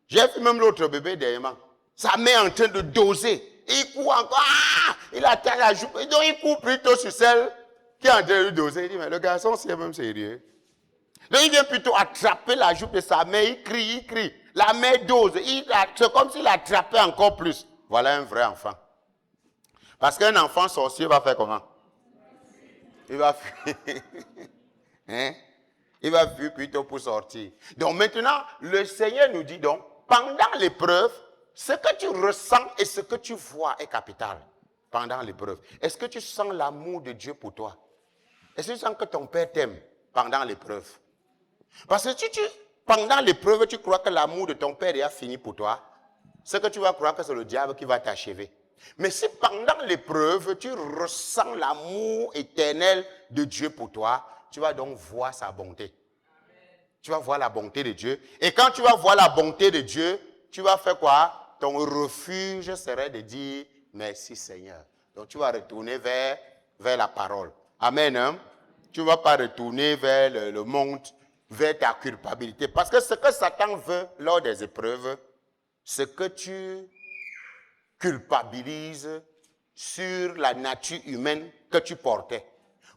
J'ai vu même l'autre bébé derrière. Sa mère est en train de doser. Il court encore. Ah, il atteint la jupe. Donc il court plutôt sur celle qui est en train de doser. Il dit, mais le garçon, c'est même sérieux. Donc il vient plutôt attraper la jupe de sa mère. Il crie, il crie. La mère dose. C'est comme s'il attrapait encore plus. Voilà un vrai enfant. Parce qu'un enfant sorcier va faire comment? Il va fuir. Hein? Il va fuir plutôt pour sortir. Donc maintenant, le Seigneur nous dit donc, pendant l'épreuve, ce que tu ressens et ce que tu vois est capital. Pendant l'épreuve. Est-ce que tu sens l'amour de Dieu pour toi? Est-ce que tu sens que ton Père t'aime? pendant l'épreuve. Parce que si pendant l'épreuve, tu crois que l'amour de ton père est fini pour toi, c'est que tu vas croire que c'est le diable qui va t'achever. Mais si pendant l'épreuve, tu ressens l'amour éternel de Dieu pour toi, tu vas donc voir sa bonté. Tu vas voir la bonté de Dieu. Et quand tu vas voir la bonté de Dieu, tu vas faire quoi? Ton refuge serait de dire merci Seigneur. Donc tu vas retourner vers la parole. Amen. Hein? Tu ne vas pas retourner vers le monde, vers ta culpabilité. Parce que ce que Satan veut lors des épreuves, c'est que tu culpabilises sur la nature humaine que tu portais.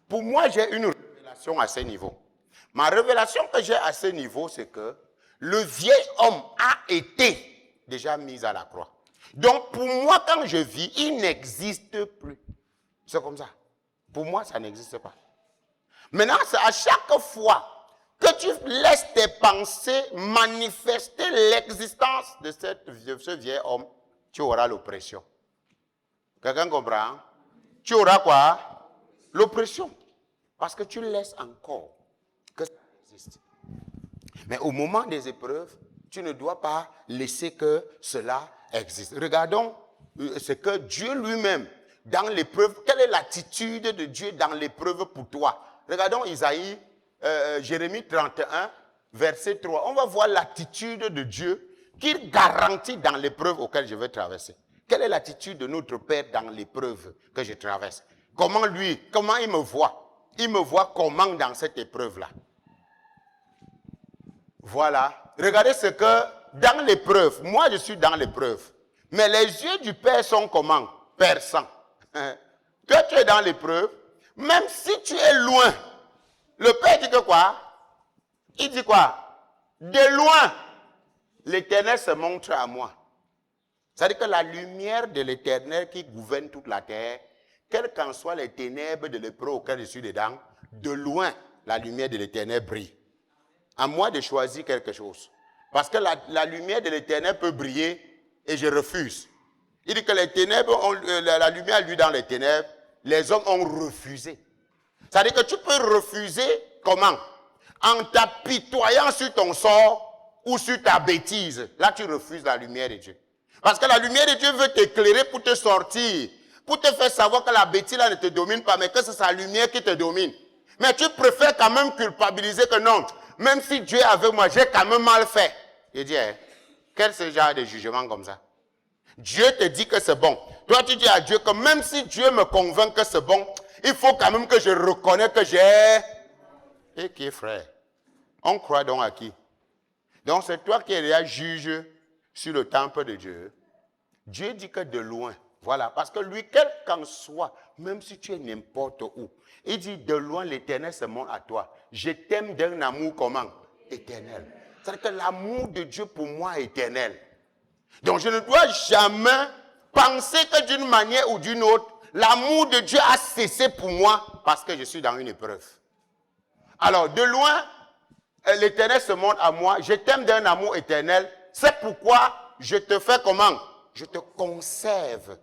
Pour moi, j'ai une révélation à ce niveau. Ma révélation que j'ai à ce niveau, c'est que le vieil homme a été déjà mis à la croix. Donc, pour moi, quand je vis, il n'existe plus. C'est comme ça. Pour moi, ça n'existe pas. Maintenant, c'est à chaque fois que tu laisses tes pensées manifester l'existence de ce vieil homme, tu auras l'oppression. Quelqu'un comprend? Tu auras quoi? L'oppression. Parce que tu laisses encore que ça existe. Mais au moment des épreuves, tu ne dois pas laisser que cela existe. Regardons ce que Dieu lui-même, dans l'épreuve, quelle est l'attitude de Dieu dans l'épreuve pour toi? Regardons Isaïe, Jérémie 31, verset 3. On va voir l'attitude de Dieu qu'il garantit dans l'épreuve auquel je vais traverser. Quelle est l'attitude de notre Père dans l'épreuve que je traverse? Comment il me voit? Il me voit comment dans cette épreuve-là? Voilà. Regardez ce que, dans l'épreuve, moi je suis dans l'épreuve, mais les yeux du Père sont comment? Perçants. Toi tu es dans l'épreuve, même si tu es loin, le Père dit que quoi? Il dit quoi? De loin, l'Éternel se montre à moi. C'est-à-dire que la lumière de l'Éternel qui gouverne toute la terre, quelles qu'en soient les ténèbres de l'épreuve auquel je suis dedans, de loin, la lumière de l'Éternel brille. À moi de choisir quelque chose. Parce que la lumière de l'Éternel peut briller et je refuse. Il dit que les ténèbres, la lumière lui dans les ténèbres, les hommes ont refusé. C'est-à-dire que tu peux refuser comment? En t'apitoyant sur ton sort ou sur ta bêtise. Là, tu refuses la lumière de Dieu. Parce que la lumière de Dieu veut t'éclairer pour te sortir, pour te faire savoir que la bêtise là ne te domine pas, mais que c'est sa lumière qui te domine. Mais tu préfères quand même culpabiliser que non. Même si Dieu est avec moi, j'ai quand même mal fait. Je dis, quel c'est ce genre de jugement comme ça? Dieu te dit que c'est bon. Toi, tu dis à Dieu que même si Dieu me convainc que c'est bon, il faut quand même que je reconnais que j'ai... Et qui est frère? On croit donc à qui? Donc c'est toi qui es déjà juge sur le temple de Dieu. Dieu dit que de loin, voilà, parce que lui, quel qu'en soit, même si tu es n'importe où, il dit de loin l'Éternel se montre à toi. Je t'aime d'un amour comment? Éternel. C'est-à-dire que l'amour de Dieu pour moi est éternel. Donc je ne dois jamais penser que d'une manière ou d'une autre, l'amour de Dieu a cessé pour moi parce que je suis dans une épreuve. Alors de loin, l'Éternel se montre à moi. Je t'aime d'un amour éternel. C'est pourquoi je te fais comment? Je te conserve.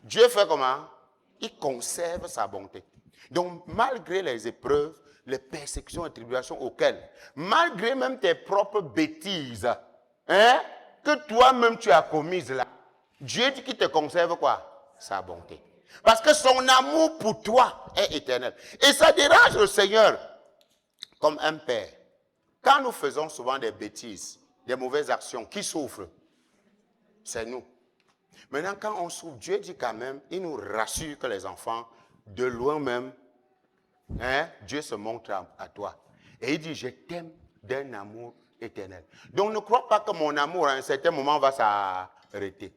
Dieu fait comment? Il conserve sa bonté. Donc, malgré les épreuves, les persécutions et tribulations auxquelles, malgré même tes propres bêtises, que toi-même tu as commises là, Dieu dit qu'il te conserve quoi? Sa bonté. Parce que son amour pour toi est éternel. Et ça dérange le Seigneur comme un père. Quand nous faisons souvent des bêtises, des mauvaises actions, qui souffre? C'est nous. Maintenant, quand on souffre, Dieu dit quand même, il nous rassure que les enfants, de loin même, Dieu se montre à toi. Et il dit, je t'aime d'un amour éternel. Donc ne crois pas que mon amour, à un certain moment, va s'arrêter.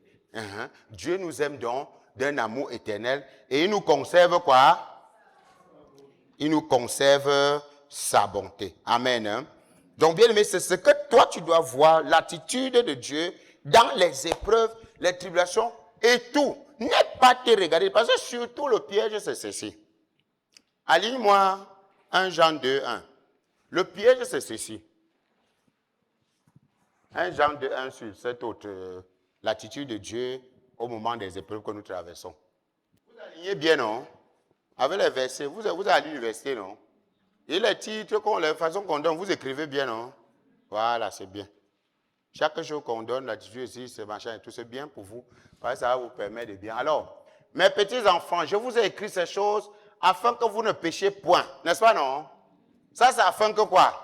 Dieu nous aime donc d'un amour éternel. Et il nous conserve quoi? Il nous conserve sa bonté. Amen. Hein? Donc bien aimé, c'est ce que toi tu dois voir, l'attitude de Dieu dans les épreuves, les tribulations et tout. N'aie pas te regarder, parce que surtout le piège c'est ceci. Aligne-moi 1 Jean 2, 1. Le piège c'est ceci. 1 Jean 2, 1 sur cette autre, l'attitude de Dieu au moment des épreuves que nous traversons. Vous alignez bien, non? Avec les versets, vous allez à l'université, non? Et les titres, la façon qu'on donne, vous écrivez bien, non? Voilà, c'est bien. Chaque chose qu'on donne, l'attitude ici, c'est machin et tout, c'est bien pour vous. Parce que ça va vous permettre de bien. Alors, mes petits enfants, je vous ai écrit ces choses afin que vous ne péchiez point. N'est-ce pas, non? Ça, c'est afin que quoi?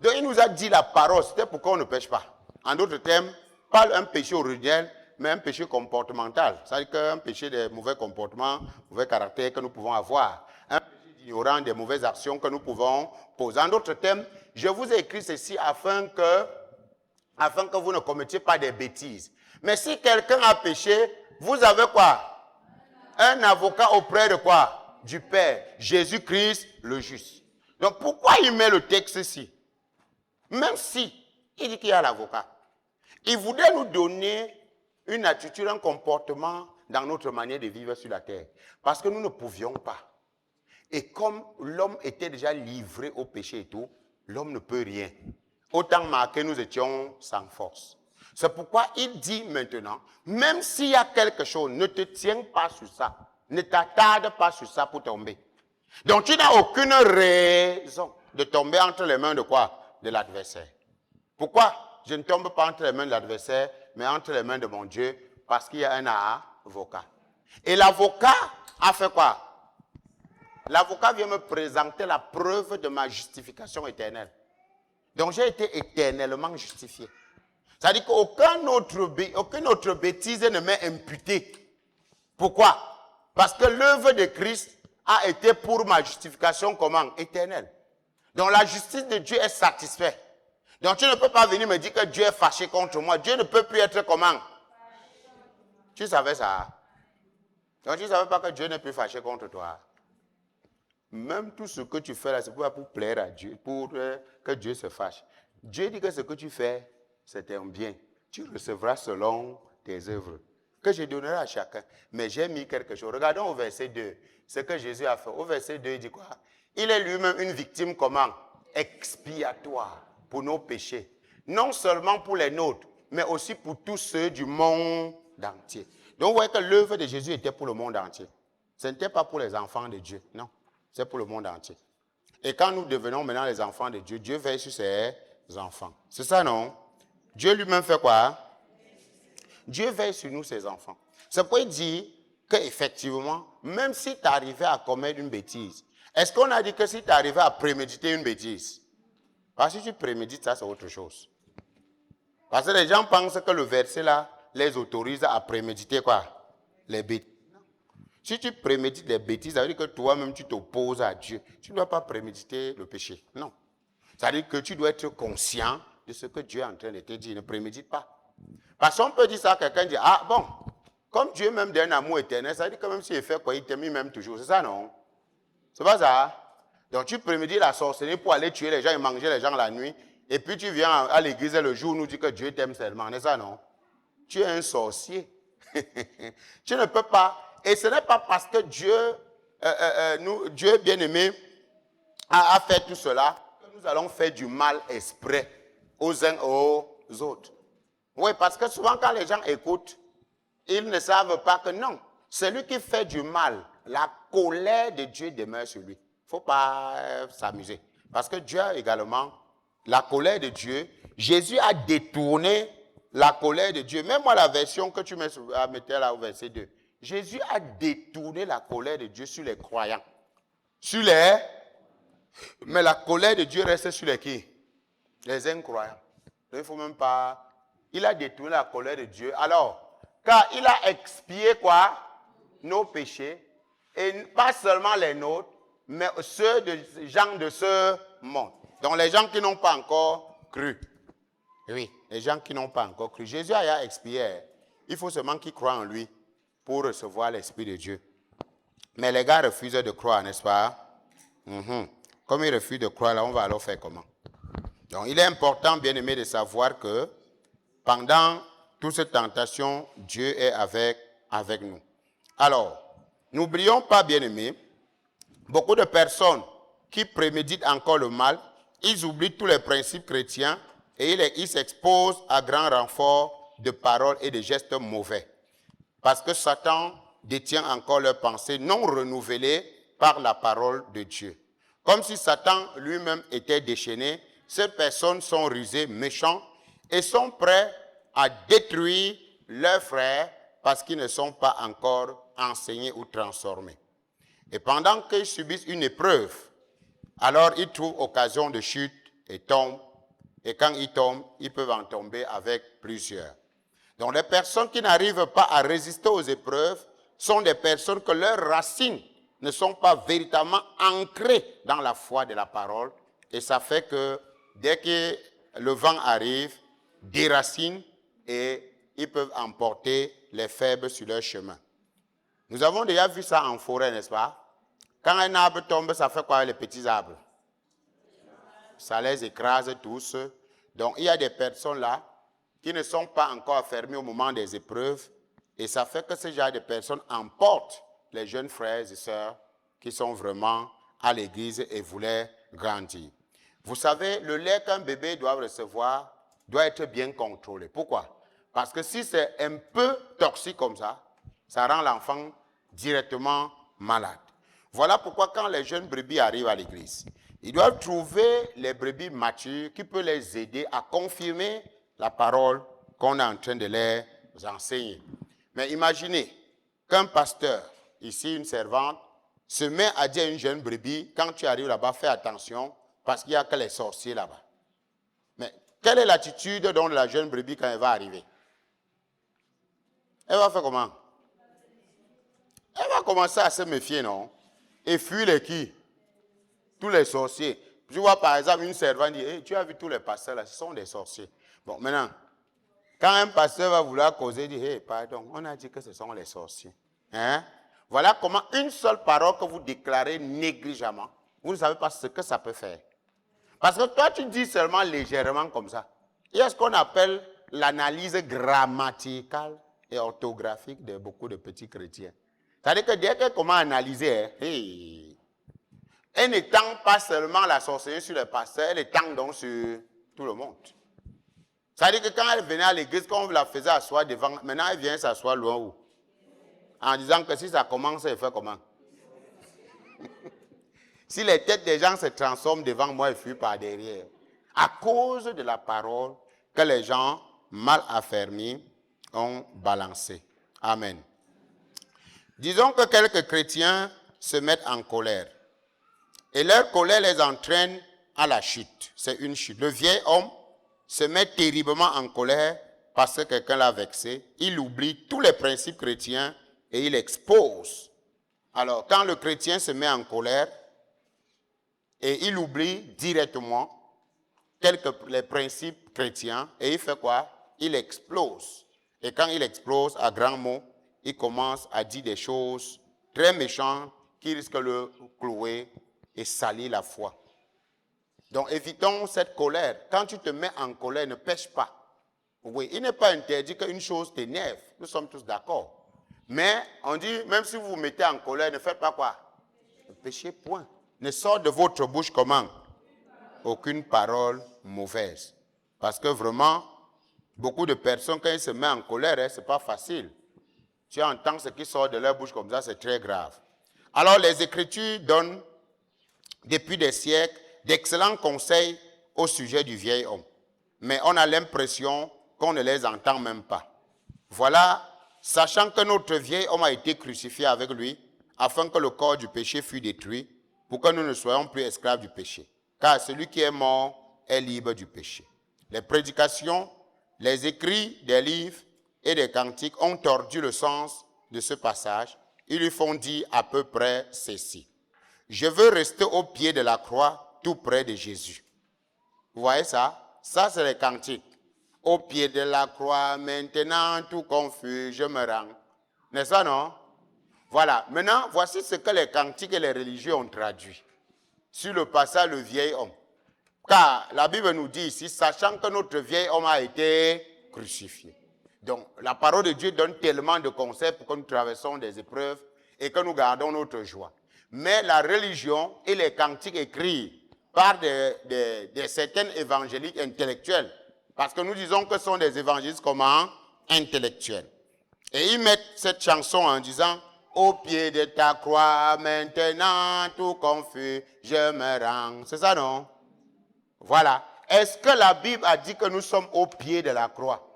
Donc, il nous a dit la parole, c'était pourquoi on ne pêche pas. En d'autres termes, pas un péché originel, mais un péché comportemental. C'est-à-dire qu'un péché de mauvais comportements, mauvais caractère que nous pouvons avoir. Un péché d'ignorance des mauvaises actions que nous pouvons poser. En d'autres termes, je vous ai écrit ceci afin que vous ne commettiez pas des bêtises. Mais si quelqu'un a péché, vous avez quoi? Un avocat auprès de quoi? Du Père, Jésus-Christ le juste. Donc pourquoi il met le texte ici? Même si il dit qu'il y a l'avocat. Il voudrait nous donner une attitude, un comportement dans notre manière de vivre sur la terre. Parce que nous ne pouvions pas. Et comme l'homme était déjà livré au péché et tout, l'homme ne peut rien. Autant marqué, nous étions sans force. C'est pourquoi il dit maintenant, même s'il y a quelque chose, ne te tiens pas sur ça. Ne t'attarde pas sur ça pour tomber. Donc tu n'as aucune raison de tomber entre les mains de quoi? De l'adversaire. Pourquoi je ne tombe pas entre les mains de l'adversaire, mais entre les mains de mon Dieu? Parce qu'il y a un avocat. Et l'avocat a fait quoi? L'avocat vient me présenter la preuve de ma justification éternelle. Donc j'ai été éternellement justifié. C'est-à-dire qu'aucune autre bêtise ne m'est imputée. Pourquoi? Parce que l'œuvre de Christ a été pour ma justification comment? Éternelle. Donc la justice de Dieu est satisfaite. Donc tu ne peux pas venir me dire que Dieu est fâché contre moi. Dieu ne peut plus être comment? Tu savais ça? Donc tu ne savais pas que Dieu n'est plus fâché contre toi. Même tout ce que tu fais là, c'est pour plaire à Dieu, pour que Dieu se fâche. Dieu dit que ce que tu fais, c'est un bien. Tu recevras selon tes œuvres, que je donnerai à chacun. Mais j'ai mis quelque chose. Regardons au verset 2, ce que Jésus a fait. Au verset 2, il dit quoi? Il est lui-même une victime comment? Expiatoire pour nos péchés. Non seulement pour les nôtres, mais aussi pour tous ceux du monde entier. Donc vous voyez que l'œuvre de Jésus était pour le monde entier. Ce n'était pas pour les enfants de Dieu, non. C'est pour le monde entier. Et quand nous devenons maintenant les enfants de Dieu, Dieu veille sur ses enfants. C'est ça, non? Dieu lui-même fait quoi? Dieu veille sur nous, ses enfants. C'est pourquoi il dit qu'effectivement, même si tu arrivais à commettre une bêtise, est-ce qu'on a dit que si tu arrivais à préméditer une bêtise? Parce que si tu prémédites, ça c'est autre chose. Parce que les gens pensent que le verset là les autorise à préméditer quoi? Les bêtises. Si tu prémédites les bêtises, ça veut dire que toi-même tu t'opposes à Dieu. Tu ne dois pas préméditer le péché. Non. Ça veut dire que tu dois être conscient de ce que Dieu est en train de te dire. Ne prémédite pas. Parce qu'on peut dire ça à quelqu'un, dit, ah bon, comme Dieu m'aime d'un amour éternel, ça veut dire que même s'il fait quoi, il t'aime, il m'aime toujours. C'est ça, non? C'est pas ça? Donc tu prémédites la sorcellerie pour aller tuer les gens et manger les gens la nuit. Et puis tu viens à l'église le jour où nous dit que Dieu t'aime seulement. C'est ça, non? Tu es un sorcier. Tu ne peux pas. Et ce n'est pas parce que Dieu, Dieu bien-aimé, a fait tout cela que nous allons faire du mal exprès aux uns aux autres. Oui, parce que souvent quand les gens écoutent, ils ne savent pas que non, celui qui fait du mal, la colère de Dieu demeure sur lui. Il ne faut pas s'amuser. Parce que Dieu a également, la colère de Dieu, Jésus a détourné la colère de Dieu. Même moi, la version que tu mettais là au verset 2. Jésus a détourné la colère de Dieu sur les croyants. Mais la colère de Dieu reste sur les qui? Les incroyants. Il ne faut même pas... Il a détourné la colère de Dieu. Alors, car il a expié quoi? Nos péchés. Et pas seulement les nôtres, mais ceux des gens de ce monde. Donc les gens qui n'ont pas encore cru. Oui, les gens qui n'ont pas encore cru. Jésus a expié. Il faut seulement qu'ils croient en lui pour recevoir l'Esprit de Dieu. Mais les gars refusent de croire, n'est-ce pas? Comme ils refusent de croire, là, on va alors faire comment? Donc, il est important, bien aimé, de savoir que pendant toute cette tentation, Dieu est avec nous. Alors, n'oublions pas, bien aimé, beaucoup de personnes qui préméditent encore le mal, ils oublient tous les principes chrétiens et ils s'exposent à grand renfort de paroles et de gestes mauvais. Parce que Satan détient encore leurs pensées non renouvelées par la parole de Dieu. comme si Satan lui-même était déchaîné. Ces personnes sont rusées, méchantes et sont prêts à détruire leurs frères parce qu'ils ne sont pas encore enseignés ou transformés. Et pendant qu'ils subissent une épreuve, alors ils trouvent occasion de chute et tombent. Et quand ils tombent, ils peuvent en tomber avec plusieurs. Donc les personnes qui n'arrivent pas à résister aux épreuves sont des personnes que leurs racines ne sont pas véritablement ancrées dans la foi de la parole. Et ça fait que dès que le vent arrive, déracine et ils peuvent emporter les faibles sur leur chemin. Nous avons déjà vu ça en forêt, n'est-ce pas? Quand un arbre tombe, ça fait quoi les petits arbres? Ça les écrase tous. Donc il y a des personnes là qui ne sont pas encore affermis au moment des épreuves. Et ça fait que ce genre de personnes emportent les jeunes frères et sœurs qui sont vraiment à l'église et voulaient grandir. Vous savez, le lait qu'un bébé doit recevoir doit être bien contrôlé. Pourquoi? Parce que si c'est un peu toxique comme ça rend l'enfant directement malade. Voilà pourquoi quand les jeunes brebis arrivent à l'église, ils doivent trouver les brebis matures qui peuvent les aider à confirmer la parole qu'on est en train de les enseigner. Mais imaginez qu'un pasteur, ici une servante, se met à dire à une jeune brebis, quand tu arrives là-bas, fais attention, parce qu'il n'y a que les sorciers là-bas. Mais quelle est l'attitude dont la jeune brebis quand elle va arriver? Elle va faire comment? Elle va commencer à se méfier, non? Et fuir les qui? Tous les sorciers. Tu vois par exemple une servante dit, hey, tu as vu tous les pasteurs là, ce sont des sorciers. Bon, maintenant, quand un pasteur va vouloir causer, il dit, hey, pardon, on a dit que ce sont les sorciers. Hein? Voilà comment une seule parole que vous déclarez négligemment, vous ne savez pas ce que ça peut faire. Parce que toi, tu dis seulement légèrement comme ça. Il y a ce qu'on appelle l'analyse grammaticale et orthographique de beaucoup de petits chrétiens. C'est-à-dire que dès qu'elle commence à analyser, hey, elle n'étend pas seulement la sorcellerie sur les pasteurs, elle étend donc sur tout le monde. C'est-à-dire que quand elle venait à l'église, quand on la faisait asseoir devant, maintenant elle vient s'asseoir loin où? En disant que si ça commence, elle fait comment? Si les têtes des gens se transforment devant moi, elle fuit par derrière. À cause de la parole que les gens mal affermis ont balancée. Amen. Disons que quelques chrétiens se mettent en colère. Et leur colère les entraîne à la chute. C'est une chute. Le vieil homme se met terriblement en colère parce que quelqu'un l'a vexé. Il oublie tous les principes chrétiens et il expose. Alors, quand le chrétien se met en colère et il oublie directement les principes chrétiens et il fait quoi? Il explose. Et quand il explose à grands mots, il commence à dire des choses très méchantes qui risquent de le clouer et salir la foi. Donc évitons cette colère. Quand tu te mets en colère, ne pêche pas. Oui, il n'est pas interdit qu'une chose t'énerve. Nous sommes tous d'accord. Mais on dit, même si vous vous mettez en colère, ne faites pas quoi? Ne péchez point. Ne sort de votre bouche comment? Aucune parole mauvaise. Parce que vraiment, beaucoup de personnes, quand ils se mettent en colère, ce n'est pas facile. Tu entends ce qui sort de leur bouche comme ça, c'est très grave. Alors les Écritures donnent, depuis des siècles, d'excellents conseils au sujet du vieil homme. Mais on a l'impression qu'on ne les entend même pas. Voilà, sachant que notre vieil homme a été crucifié avec lui, afin que le corps du péché fût détruit, pour que nous ne soyons plus esclaves du péché. Car celui qui est mort est libre du péché. Les prédications, les écrits des livres et des cantiques ont tordu le sens de ce passage. Ils lui font dire à peu près ceci. Je veux rester au pied de la croix, tout près de Jésus. Vous voyez ça? Ça, c'est les cantiques. Au pied de la croix, maintenant, tout confus, je me rends. N'est-ce pas, non? Voilà. Maintenant, voici ce que les cantiques et les religieux ont traduit sur le passage le vieil homme. Car la Bible nous dit ici, sachant que notre vieil homme a été crucifié. Donc, la parole de Dieu donne tellement de conseils pour que nous traversons des épreuves et que nous gardons notre joie. Mais la religion et les cantiques écrits par certains évangéliques intellectuels, parce que nous disons que ce sont des évangélistes comment? Intellectuels. Et ils mettent cette chanson en disant, Au pied de ta croix, maintenant, tout confus, je me rends. C'est ça, non? Voilà. Est-ce que la Bible a dit que nous sommes au pied de la croix?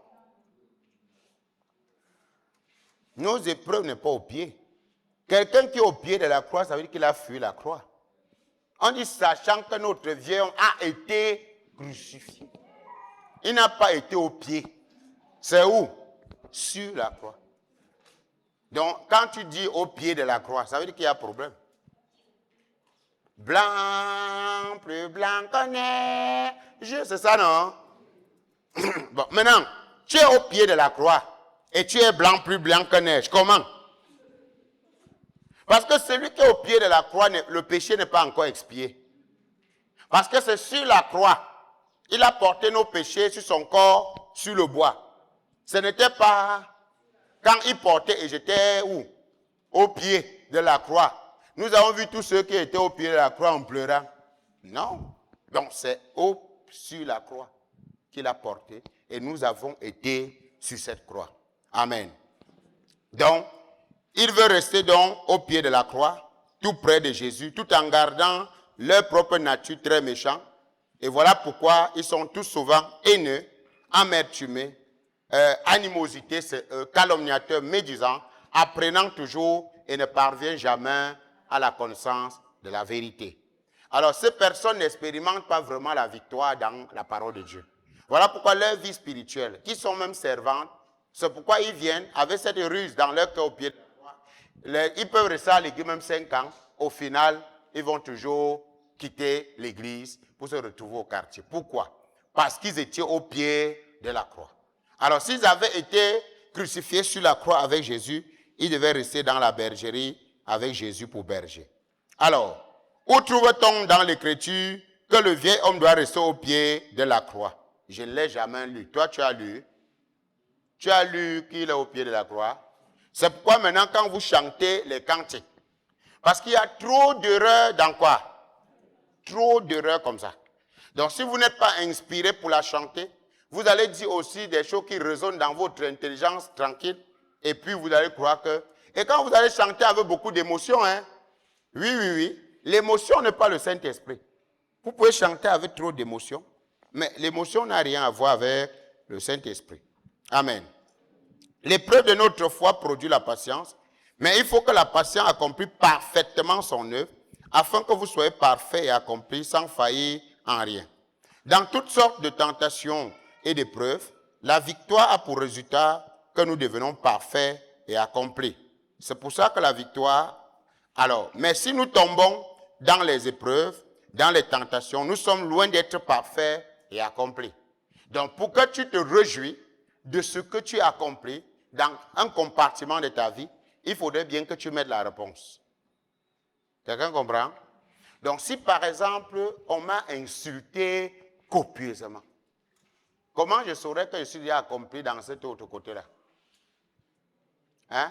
Nos épreuves n'est pas au pied. Quelqu'un qui est au pied de la croix, ça veut dire qu'il a fui la croix. On dit sachant que notre vieux homme a été crucifié. Il n'a pas été au pied. C'est où? Sur la croix. Donc, quand tu dis au pied de la croix, ça veut dire qu'il y a problème. Blanc, plus blanc que neige. C'est ça, non? Bon, maintenant, tu es au pied de la croix et tu es blanc, plus blanc que neige. Comment? Parce que celui qui est au pied de la croix, le péché n'est pas encore expié. Parce que c'est sur la croix. Il a porté nos péchés sur son corps, sur le bois. Ce n'était pas quand il portait et j'étais où? Au pied de la croix. Nous avons vu tous ceux qui étaient au pied de la croix en pleurant. Non. Donc c'est sur la croix qu'il a porté et nous avons été sur cette croix. Amen. Donc, il veut rester donc au pied de la croix, tout près de Jésus, tout en gardant leur propre nature très méchante. Et voilà pourquoi ils sont tous souvent haineux, amertumés, animosité, calomniateurs, médisants, apprenant toujours et ne parviennent jamais à la connaissance de la vérité. Alors, ces personnes n'expérimentent pas vraiment la victoire dans la parole de Dieu. Voilà pourquoi leur vie spirituelle, qui sont même servantes, c'est pourquoi ils viennent avec cette ruse dans leur cœur au pied de la croix. Ils peuvent rester à l'église même 5 ans. Au final, ils vont toujours quitter l'église pour se retrouver au quartier. Pourquoi? Parce qu'ils étaient au pied de la croix. Alors, s'ils avaient été crucifiés sur la croix avec Jésus, ils devaient rester dans la bergerie avec Jésus pour berger. Alors, où trouve-t-on dans l'Écriture que le vieil homme doit rester au pied de la croix? Je ne l'ai jamais lu. Toi, tu as lu? Tu as lu qu'il est au pied de la croix? C'est pourquoi maintenant, quand vous chantez les cantiques, parce qu'il y a trop d'erreurs dans quoi? Trop d'erreurs comme ça. Donc, si vous n'êtes pas inspiré pour la chanter, vous allez dire aussi des choses qui résonnent dans votre intelligence tranquille, et puis vous allez croire que... Et quand vous allez chanter avec beaucoup d'émotion, hein, oui, l'émotion n'est pas le Saint-Esprit. Vous pouvez chanter avec trop d'émotion, mais l'émotion n'a rien à voir avec le Saint-Esprit. Amen. L'épreuve de notre foi produit la patience, mais il faut que la patience accomplisse parfaitement son œuvre, afin que vous soyez parfaits et accomplis sans faillir en rien. Dans toutes sortes de tentations et d'épreuves, la victoire a pour résultat que nous devenons parfaits et accomplis. C'est pour ça que la victoire... Alors, mais si nous tombons dans les épreuves, dans les tentations, nous sommes loin d'être parfaits et accomplis. Donc, pour que tu te réjouis de ce que tu as accompli dans un compartiment de ta vie, il faudrait bien que tu mettes la réponse. Quelqu'un comprend? Donc, si par exemple, on m'a insulté copieusement, comment je saurais que je suis déjà accompli dans cet autre côté-là? Hein?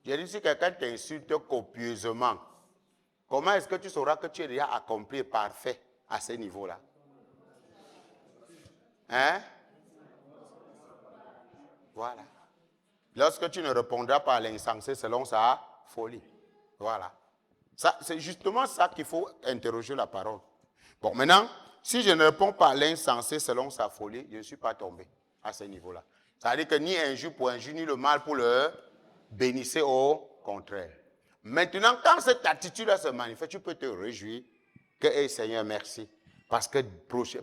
J'ai dit, si quelqu'un t'insulte copieusement, comment est-ce que tu sauras que tu es déjà accompli et parfait à ce niveau-là? Hein? Voilà. Lorsque tu ne répondras pas à l'insensé selon sa folie. Voilà. C'est justement ça qu'il faut interroger la parole. Bon, maintenant, si je ne réponds pas à l'insensé selon sa folie, je ne suis pas tombé à ce niveau-là. Ça veut dire que ni injure pour injure, ni le mal pour le bénissez au contraire. Maintenant, quand cette attitude-là se manifeste, tu peux te réjouir que, hey, Seigneur, merci. Parce que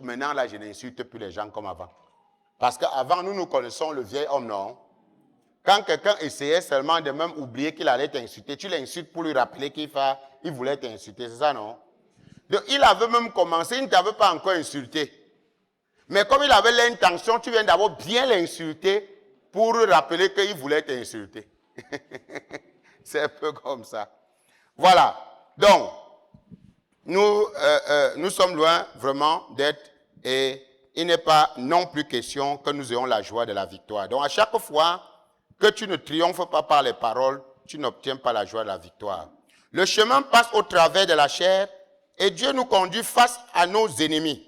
maintenant, là, je n'insulte plus les gens comme avant. Parce qu'avant, nous connaissons le vieil homme, non? Quand quelqu'un essayait seulement de même oublier qu'il allait t'insulter, tu l'insultes pour lui rappeler qu'il voulait t'insulter, c'est ça, non? Donc, il avait même commencé, il ne t'avait pas encore insulté. Mais comme il avait l'intention, tu viens d'abord bien l'insulter pour rappeler qu'il voulait t'insulter. C'est un peu comme ça. Voilà. Donc, nous sommes loin vraiment d'être, et il n'est pas non plus question que nous ayons la joie de la victoire. Donc, à chaque fois que tu ne triomphes pas par les paroles, tu n'obtiens pas la joie de la victoire. Le chemin passe au travers de la chair et Dieu nous conduit face à nos ennemis.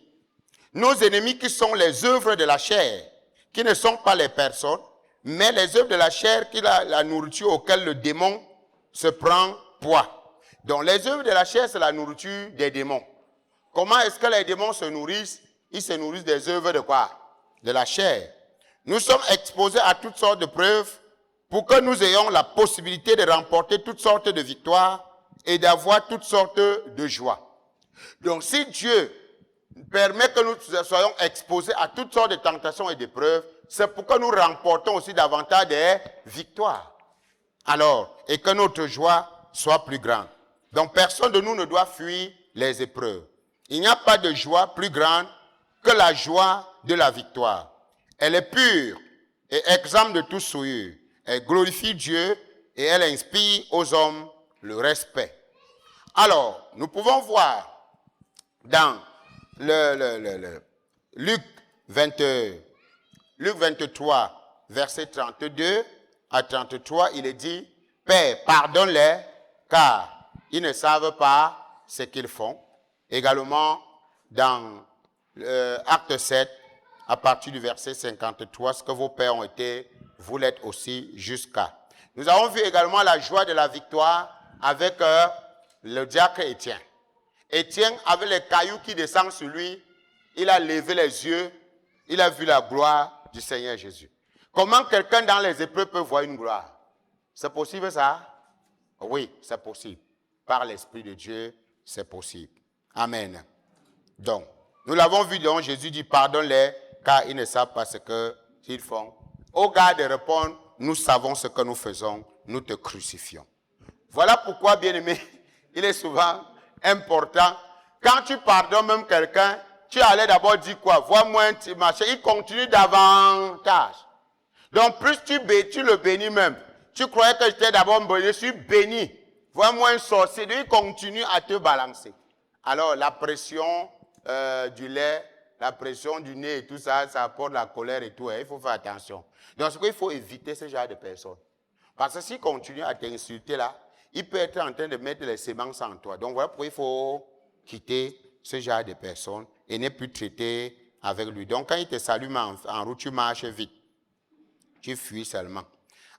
Nos ennemis qui sont les œuvres de la chair, qui ne sont pas les personnes, mais les œuvres de la chair, qui est la nourriture auquel le démon se prend poids. Donc les œuvres de la chair, c'est la nourriture des démons. Comment est-ce que les démons se nourrissent? Ils se nourrissent des œuvres de quoi? De la chair. Nous sommes exposés à toutes sortes de preuves pour que nous ayons la possibilité de remporter toutes sortes de victoires et d'avoir toutes sortes de joie. Donc si Dieu permet que nous soyons exposés à toutes sortes de tentations et d'épreuves, c'est pour que nous remportons aussi davantage des victoires. Alors, et que notre joie soit plus grande. Donc personne de nous ne doit fuir les épreuves. Il n'y a pas de joie plus grande que la joie de la victoire. Elle est pure et exempte de toute souillure. Elle glorifie Dieu et elle inspire aux hommes le respect. Alors, nous pouvons voir dans Luc 23, verset 32 à 33, il est dit, « Père, pardonne-les, car ils ne savent pas ce qu'ils font. » Également, dans Acte 7, à partir du verset 53, ce que vos pères ont été, vous l'êtes aussi jusqu'à. Nous avons vu également la joie de la victoire avec le diacre Étienne. Étienne, avec les cailloux qui descendent sur lui, il a levé les yeux, il a vu la gloire du Seigneur Jésus. Comment quelqu'un dans les épreuves peut voir une gloire? C'est possible ça? Oui, c'est possible. Par l'Esprit de Dieu, c'est possible. Amen. Donc, nous l'avons vu, donc Jésus dit, pardonne-les, car ils ne savent pas ce qu'ils font. Au gars de répondre, nous savons ce que nous faisons, nous te crucifions. Voilà pourquoi, bien-aimé, il est souvent important, quand tu pardonnes même quelqu'un, tu allais d'abord dire quoi? Vois-moi un petit machin, il continue davantage. Donc, plus tu le bénis même. Tu croyais que j'étais d'abord béni, je suis béni. Vois-moi un sorcier, il continue à te balancer. Alors, la pression du lait, la pression du nez et tout ça, ça apporte la colère et tout. Hein, il faut faire attention. Donc, il faut éviter ce genre de personnes. Parce que s'il continue à t'insulter là, il peut être en train de mettre les semences en toi. Donc, voilà pourquoi il faut quitter ce genre de personnes et ne plus traiter avec lui. Donc, quand il te salue en route, tu marches vite. Tu fuis seulement.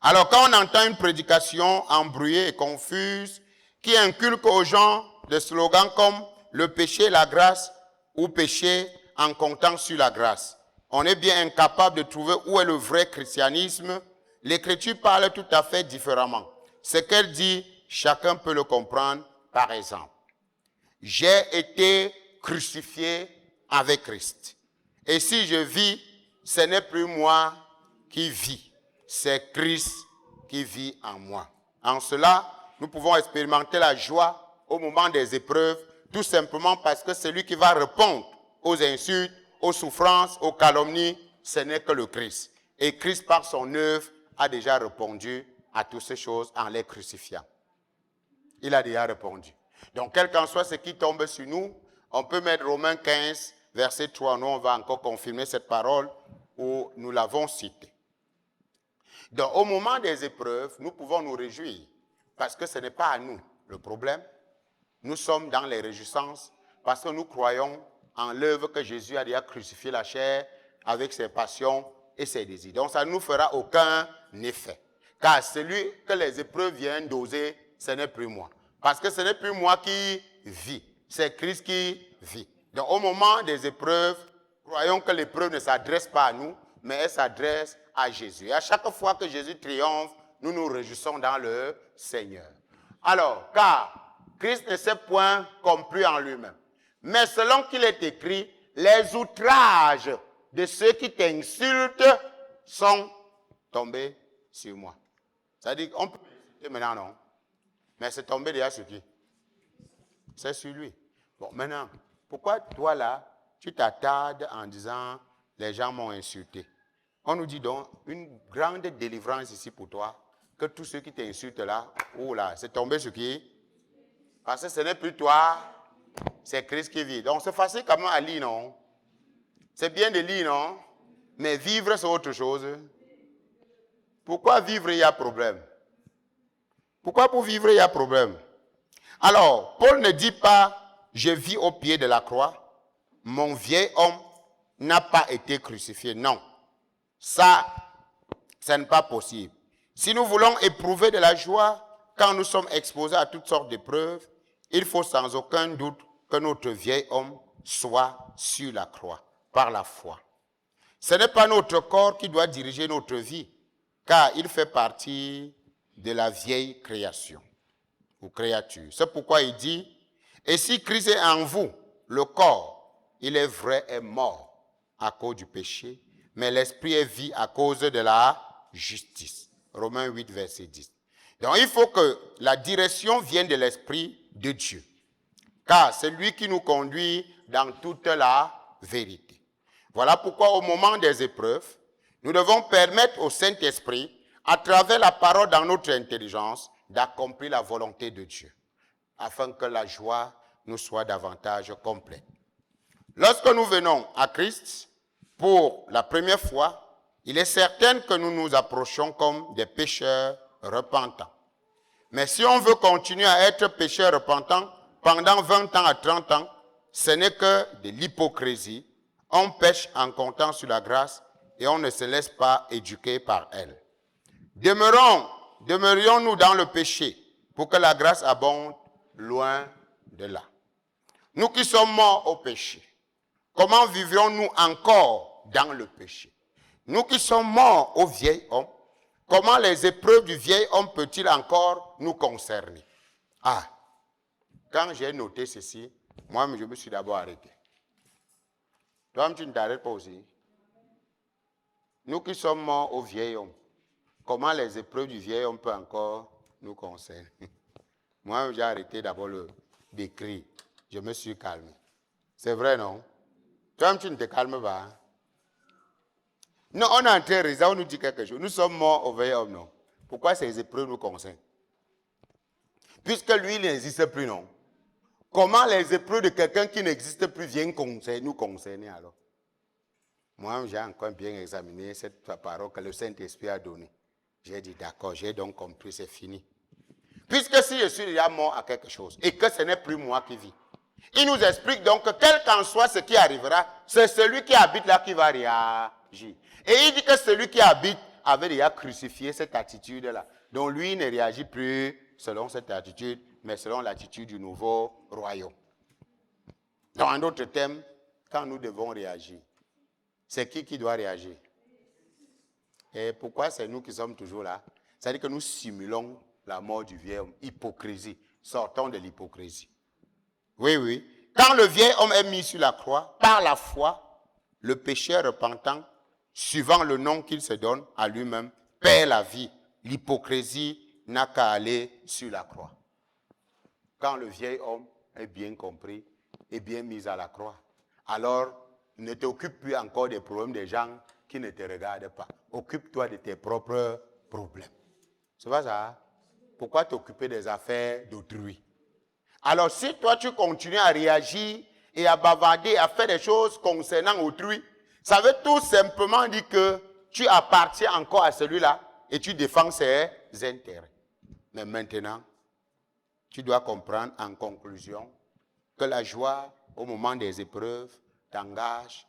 Alors, quand on entend une prédication embrouillée et confuse qui inculque aux gens des slogans comme le péché, la grâce ou péché en comptant sur la grâce, on est bien incapable de trouver où est le vrai christianisme. L'Écriture parle tout à fait différemment. Ce qu'elle dit, chacun peut le comprendre. Par exemple, j'ai été crucifié avec Christ. Et si je vis, ce n'est plus moi qui vis, c'est Christ qui vit en moi. En cela, nous pouvons expérimenter la joie au moment des épreuves, tout simplement parce que celui qui va répondre aux insultes, aux souffrances, aux calomnies, ce n'est que le Christ. Et Christ, par son œuvre, a déjà répondu à toutes ces choses en les crucifiant. Il a déjà répondu. Donc, quel qu'en soit ce qui tombe sur nous, on peut mettre Romains 15, verset 3. Nous, on va encore confirmer cette parole où nous l'avons citée. Donc, au moment des épreuves, nous pouvons nous réjouir parce que ce n'est pas à nous le problème. Nous sommes dans les réjouissances parce que nous croyons en l'œuvre que Jésus a déjà crucifié la chair avec ses passions et ses désirs. Donc, ça ne nous fera aucun effet. Car celui que les épreuves viennent doser, ce n'est plus moi. Parce que ce n'est plus moi qui vis, c'est Christ qui vit. Donc, au moment des épreuves, croyons que l'épreuve ne s'adresse pas à nous, mais elle s'adresse à Jésus. Et à chaque fois que Jésus triomphe, nous nous réjouissons dans le Seigneur. Alors, car Christ ne s'est point compris en lui-même. Mais selon qu'il est écrit, les outrages de ceux qui t'insultent sont tombés sur moi. C'est-à-dire qu'on peut insulter maintenant, non? Mais c'est tombé déjà sur qui? C'est sur lui. Bon, maintenant, pourquoi toi là, tu t'attardes en disant, les gens m'ont insulté? On nous dit donc, une grande délivrance ici pour toi, que tous ceux qui t'insultent là, oh là, c'est tombé sur qui? Parce que ce n'est plus toi, c'est Christ qui vit. Donc c'est facile quand même à lire, non? C'est bien de lire, non? Mais vivre, c'est autre chose. Pourquoi vivre, il y a problème? Pourquoi pour vivre, il y a problème? Alors, Paul ne dit pas, je vis au pied de la croix, mon vieil homme n'a pas été crucifié. Non. Ça, Ce n'est pas possible. Si nous voulons éprouver de la joie quand nous sommes exposés à toutes sortes d'épreuves, il faut sans aucun doute que notre vieil homme soit sur la croix, par la foi. Ce n'est pas notre corps qui doit diriger notre vie, car il fait partie de la vieille création ou créature. C'est pourquoi il dit, et si Christ est en vous, le corps, il est vrai, est mort à cause du péché, mais l'esprit est vie à cause de la justice. Romains 8, verset 10. Donc il faut que la direction vienne de l'Esprit de Dieu, car c'est lui qui nous conduit dans toute la vérité. Voilà pourquoi au moment des épreuves, nous devons permettre au Saint-Esprit, à travers la parole dans notre intelligence, d'accomplir la volonté de Dieu, afin que la joie nous soit davantage complète. Lorsque nous venons à Christ, pour la première fois, il est certain que nous nous approchons comme des pécheurs repentants. Mais si on veut continuer à être pécheurs repentants pendant 20 ans à 30 ans, ce n'est que de l'hypocrisie. On pêche en comptant sur la grâce et on ne se laisse pas éduquer par elle. Demeurions-nous dans le péché pour que la grâce abonde loin de là. Nous qui sommes morts au péché, comment vivrions-nous encore dans le péché? Nous qui sommes morts au vieil homme, comment les épreuves du vieil homme peuvent-ils encore nous concerner? Ah, quand j'ai noté ceci, moi je me suis d'abord arrêté. Toi, tu ne t'arrêtes pas aussi. Nous qui sommes morts au vieil homme, comment les épreuves du vieil homme peuvent encore nous concerner? Moi, j'ai arrêté d'abord d'écrire. Je me suis calmé. C'est vrai, non? Toi, tu ne te calmes pas. Hein? Non, on a entré raison, on nous dit quelque chose. Nous sommes morts au vieil homme, non? Pourquoi ces épreuves nous concernent? Puisque lui, il n'existe plus, non? Comment les épreuves de quelqu'un qui n'existe plus viennent nous concerner alors? Moi, j'ai encore bien examiné cette parole que le Saint-Esprit a donnée. J'ai dit d'accord, j'ai donc compris, c'est fini. Puisque si je suis déjà mort à quelque chose et que ce n'est plus moi qui vis, il nous explique donc que quel qu'en soit ce qui arrivera, c'est celui qui habite là qui va réagir. Et il dit que celui qui habite avait déjà crucifié cette attitude-là. Donc lui ne réagit plus selon cette attitude, mais selon l'attitude du nouveau royaume. Donc en d'autres termes, quand nous devons réagir, c'est qui doit réagir? Et pourquoi c'est nous qui sommes toujours là? C'est-à-dire que nous simulons la mort du vieil homme. Hypocrisie. Sortons de l'hypocrisie. Oui, oui. Quand le vieil homme est mis sur la croix, par la foi, le pécheur repentant, suivant le nom qu'il se donne à lui-même, perd la vie. L'hypocrisie n'a qu'à aller sur la croix. Quand le vieil homme est bien compris et bien mis à la croix, alors ne t'occupe plus encore des problèmes des gens qui ne te regardent pas. Occupe-toi de tes propres problèmes. C'est pas ça? Pourquoi t'occuper des affaires d'autrui? Alors si toi tu continues à réagir et à bavarder, à faire des choses concernant autrui, ça veut tout simplement dire que tu appartiens encore à celui-là et tu défends ses intérêts. Mais maintenant, tu dois comprendre en conclusion que la joie au moment des épreuves t'engage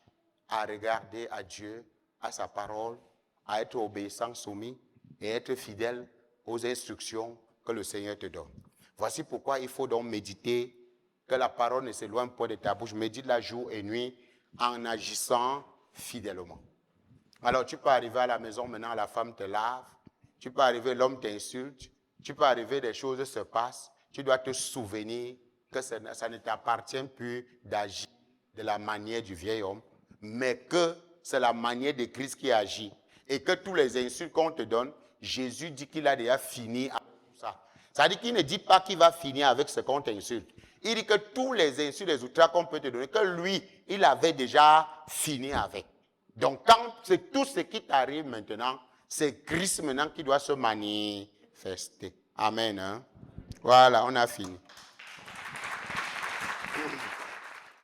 à regarder à Dieu, à sa parole, à être obéissant, soumis et être fidèle aux instructions que le Seigneur te donne. Voici pourquoi il faut donc méditer, que la parole ne s'éloigne pas de ta bouche. Médite-la jour et nuit en agissant fidèlement. Alors tu peux arriver à la maison, maintenant la femme te lave, tu peux arriver, l'homme t'insulte, tu peux arriver, des choses se passent, tu dois te souvenir que ça ne t'appartient plus d'agir de la manière du vieil homme, mais que c'est la manière de Christ qui agit. Et que tous les insultes qu'on te donne, Jésus dit qu'il a déjà fini avec tout ça. Ça veut dire qu'il ne dit pas qu'il va finir avec ce qu'on t'insulte. Il dit que tous les insultes, les outrages qu'on peut te donner, que lui, il avait déjà fini avec. Donc quand c'est tout ce qui t'arrive maintenant, c'est Christ maintenant qui doit se manifester. Amen. Hein? Voilà, on a fini.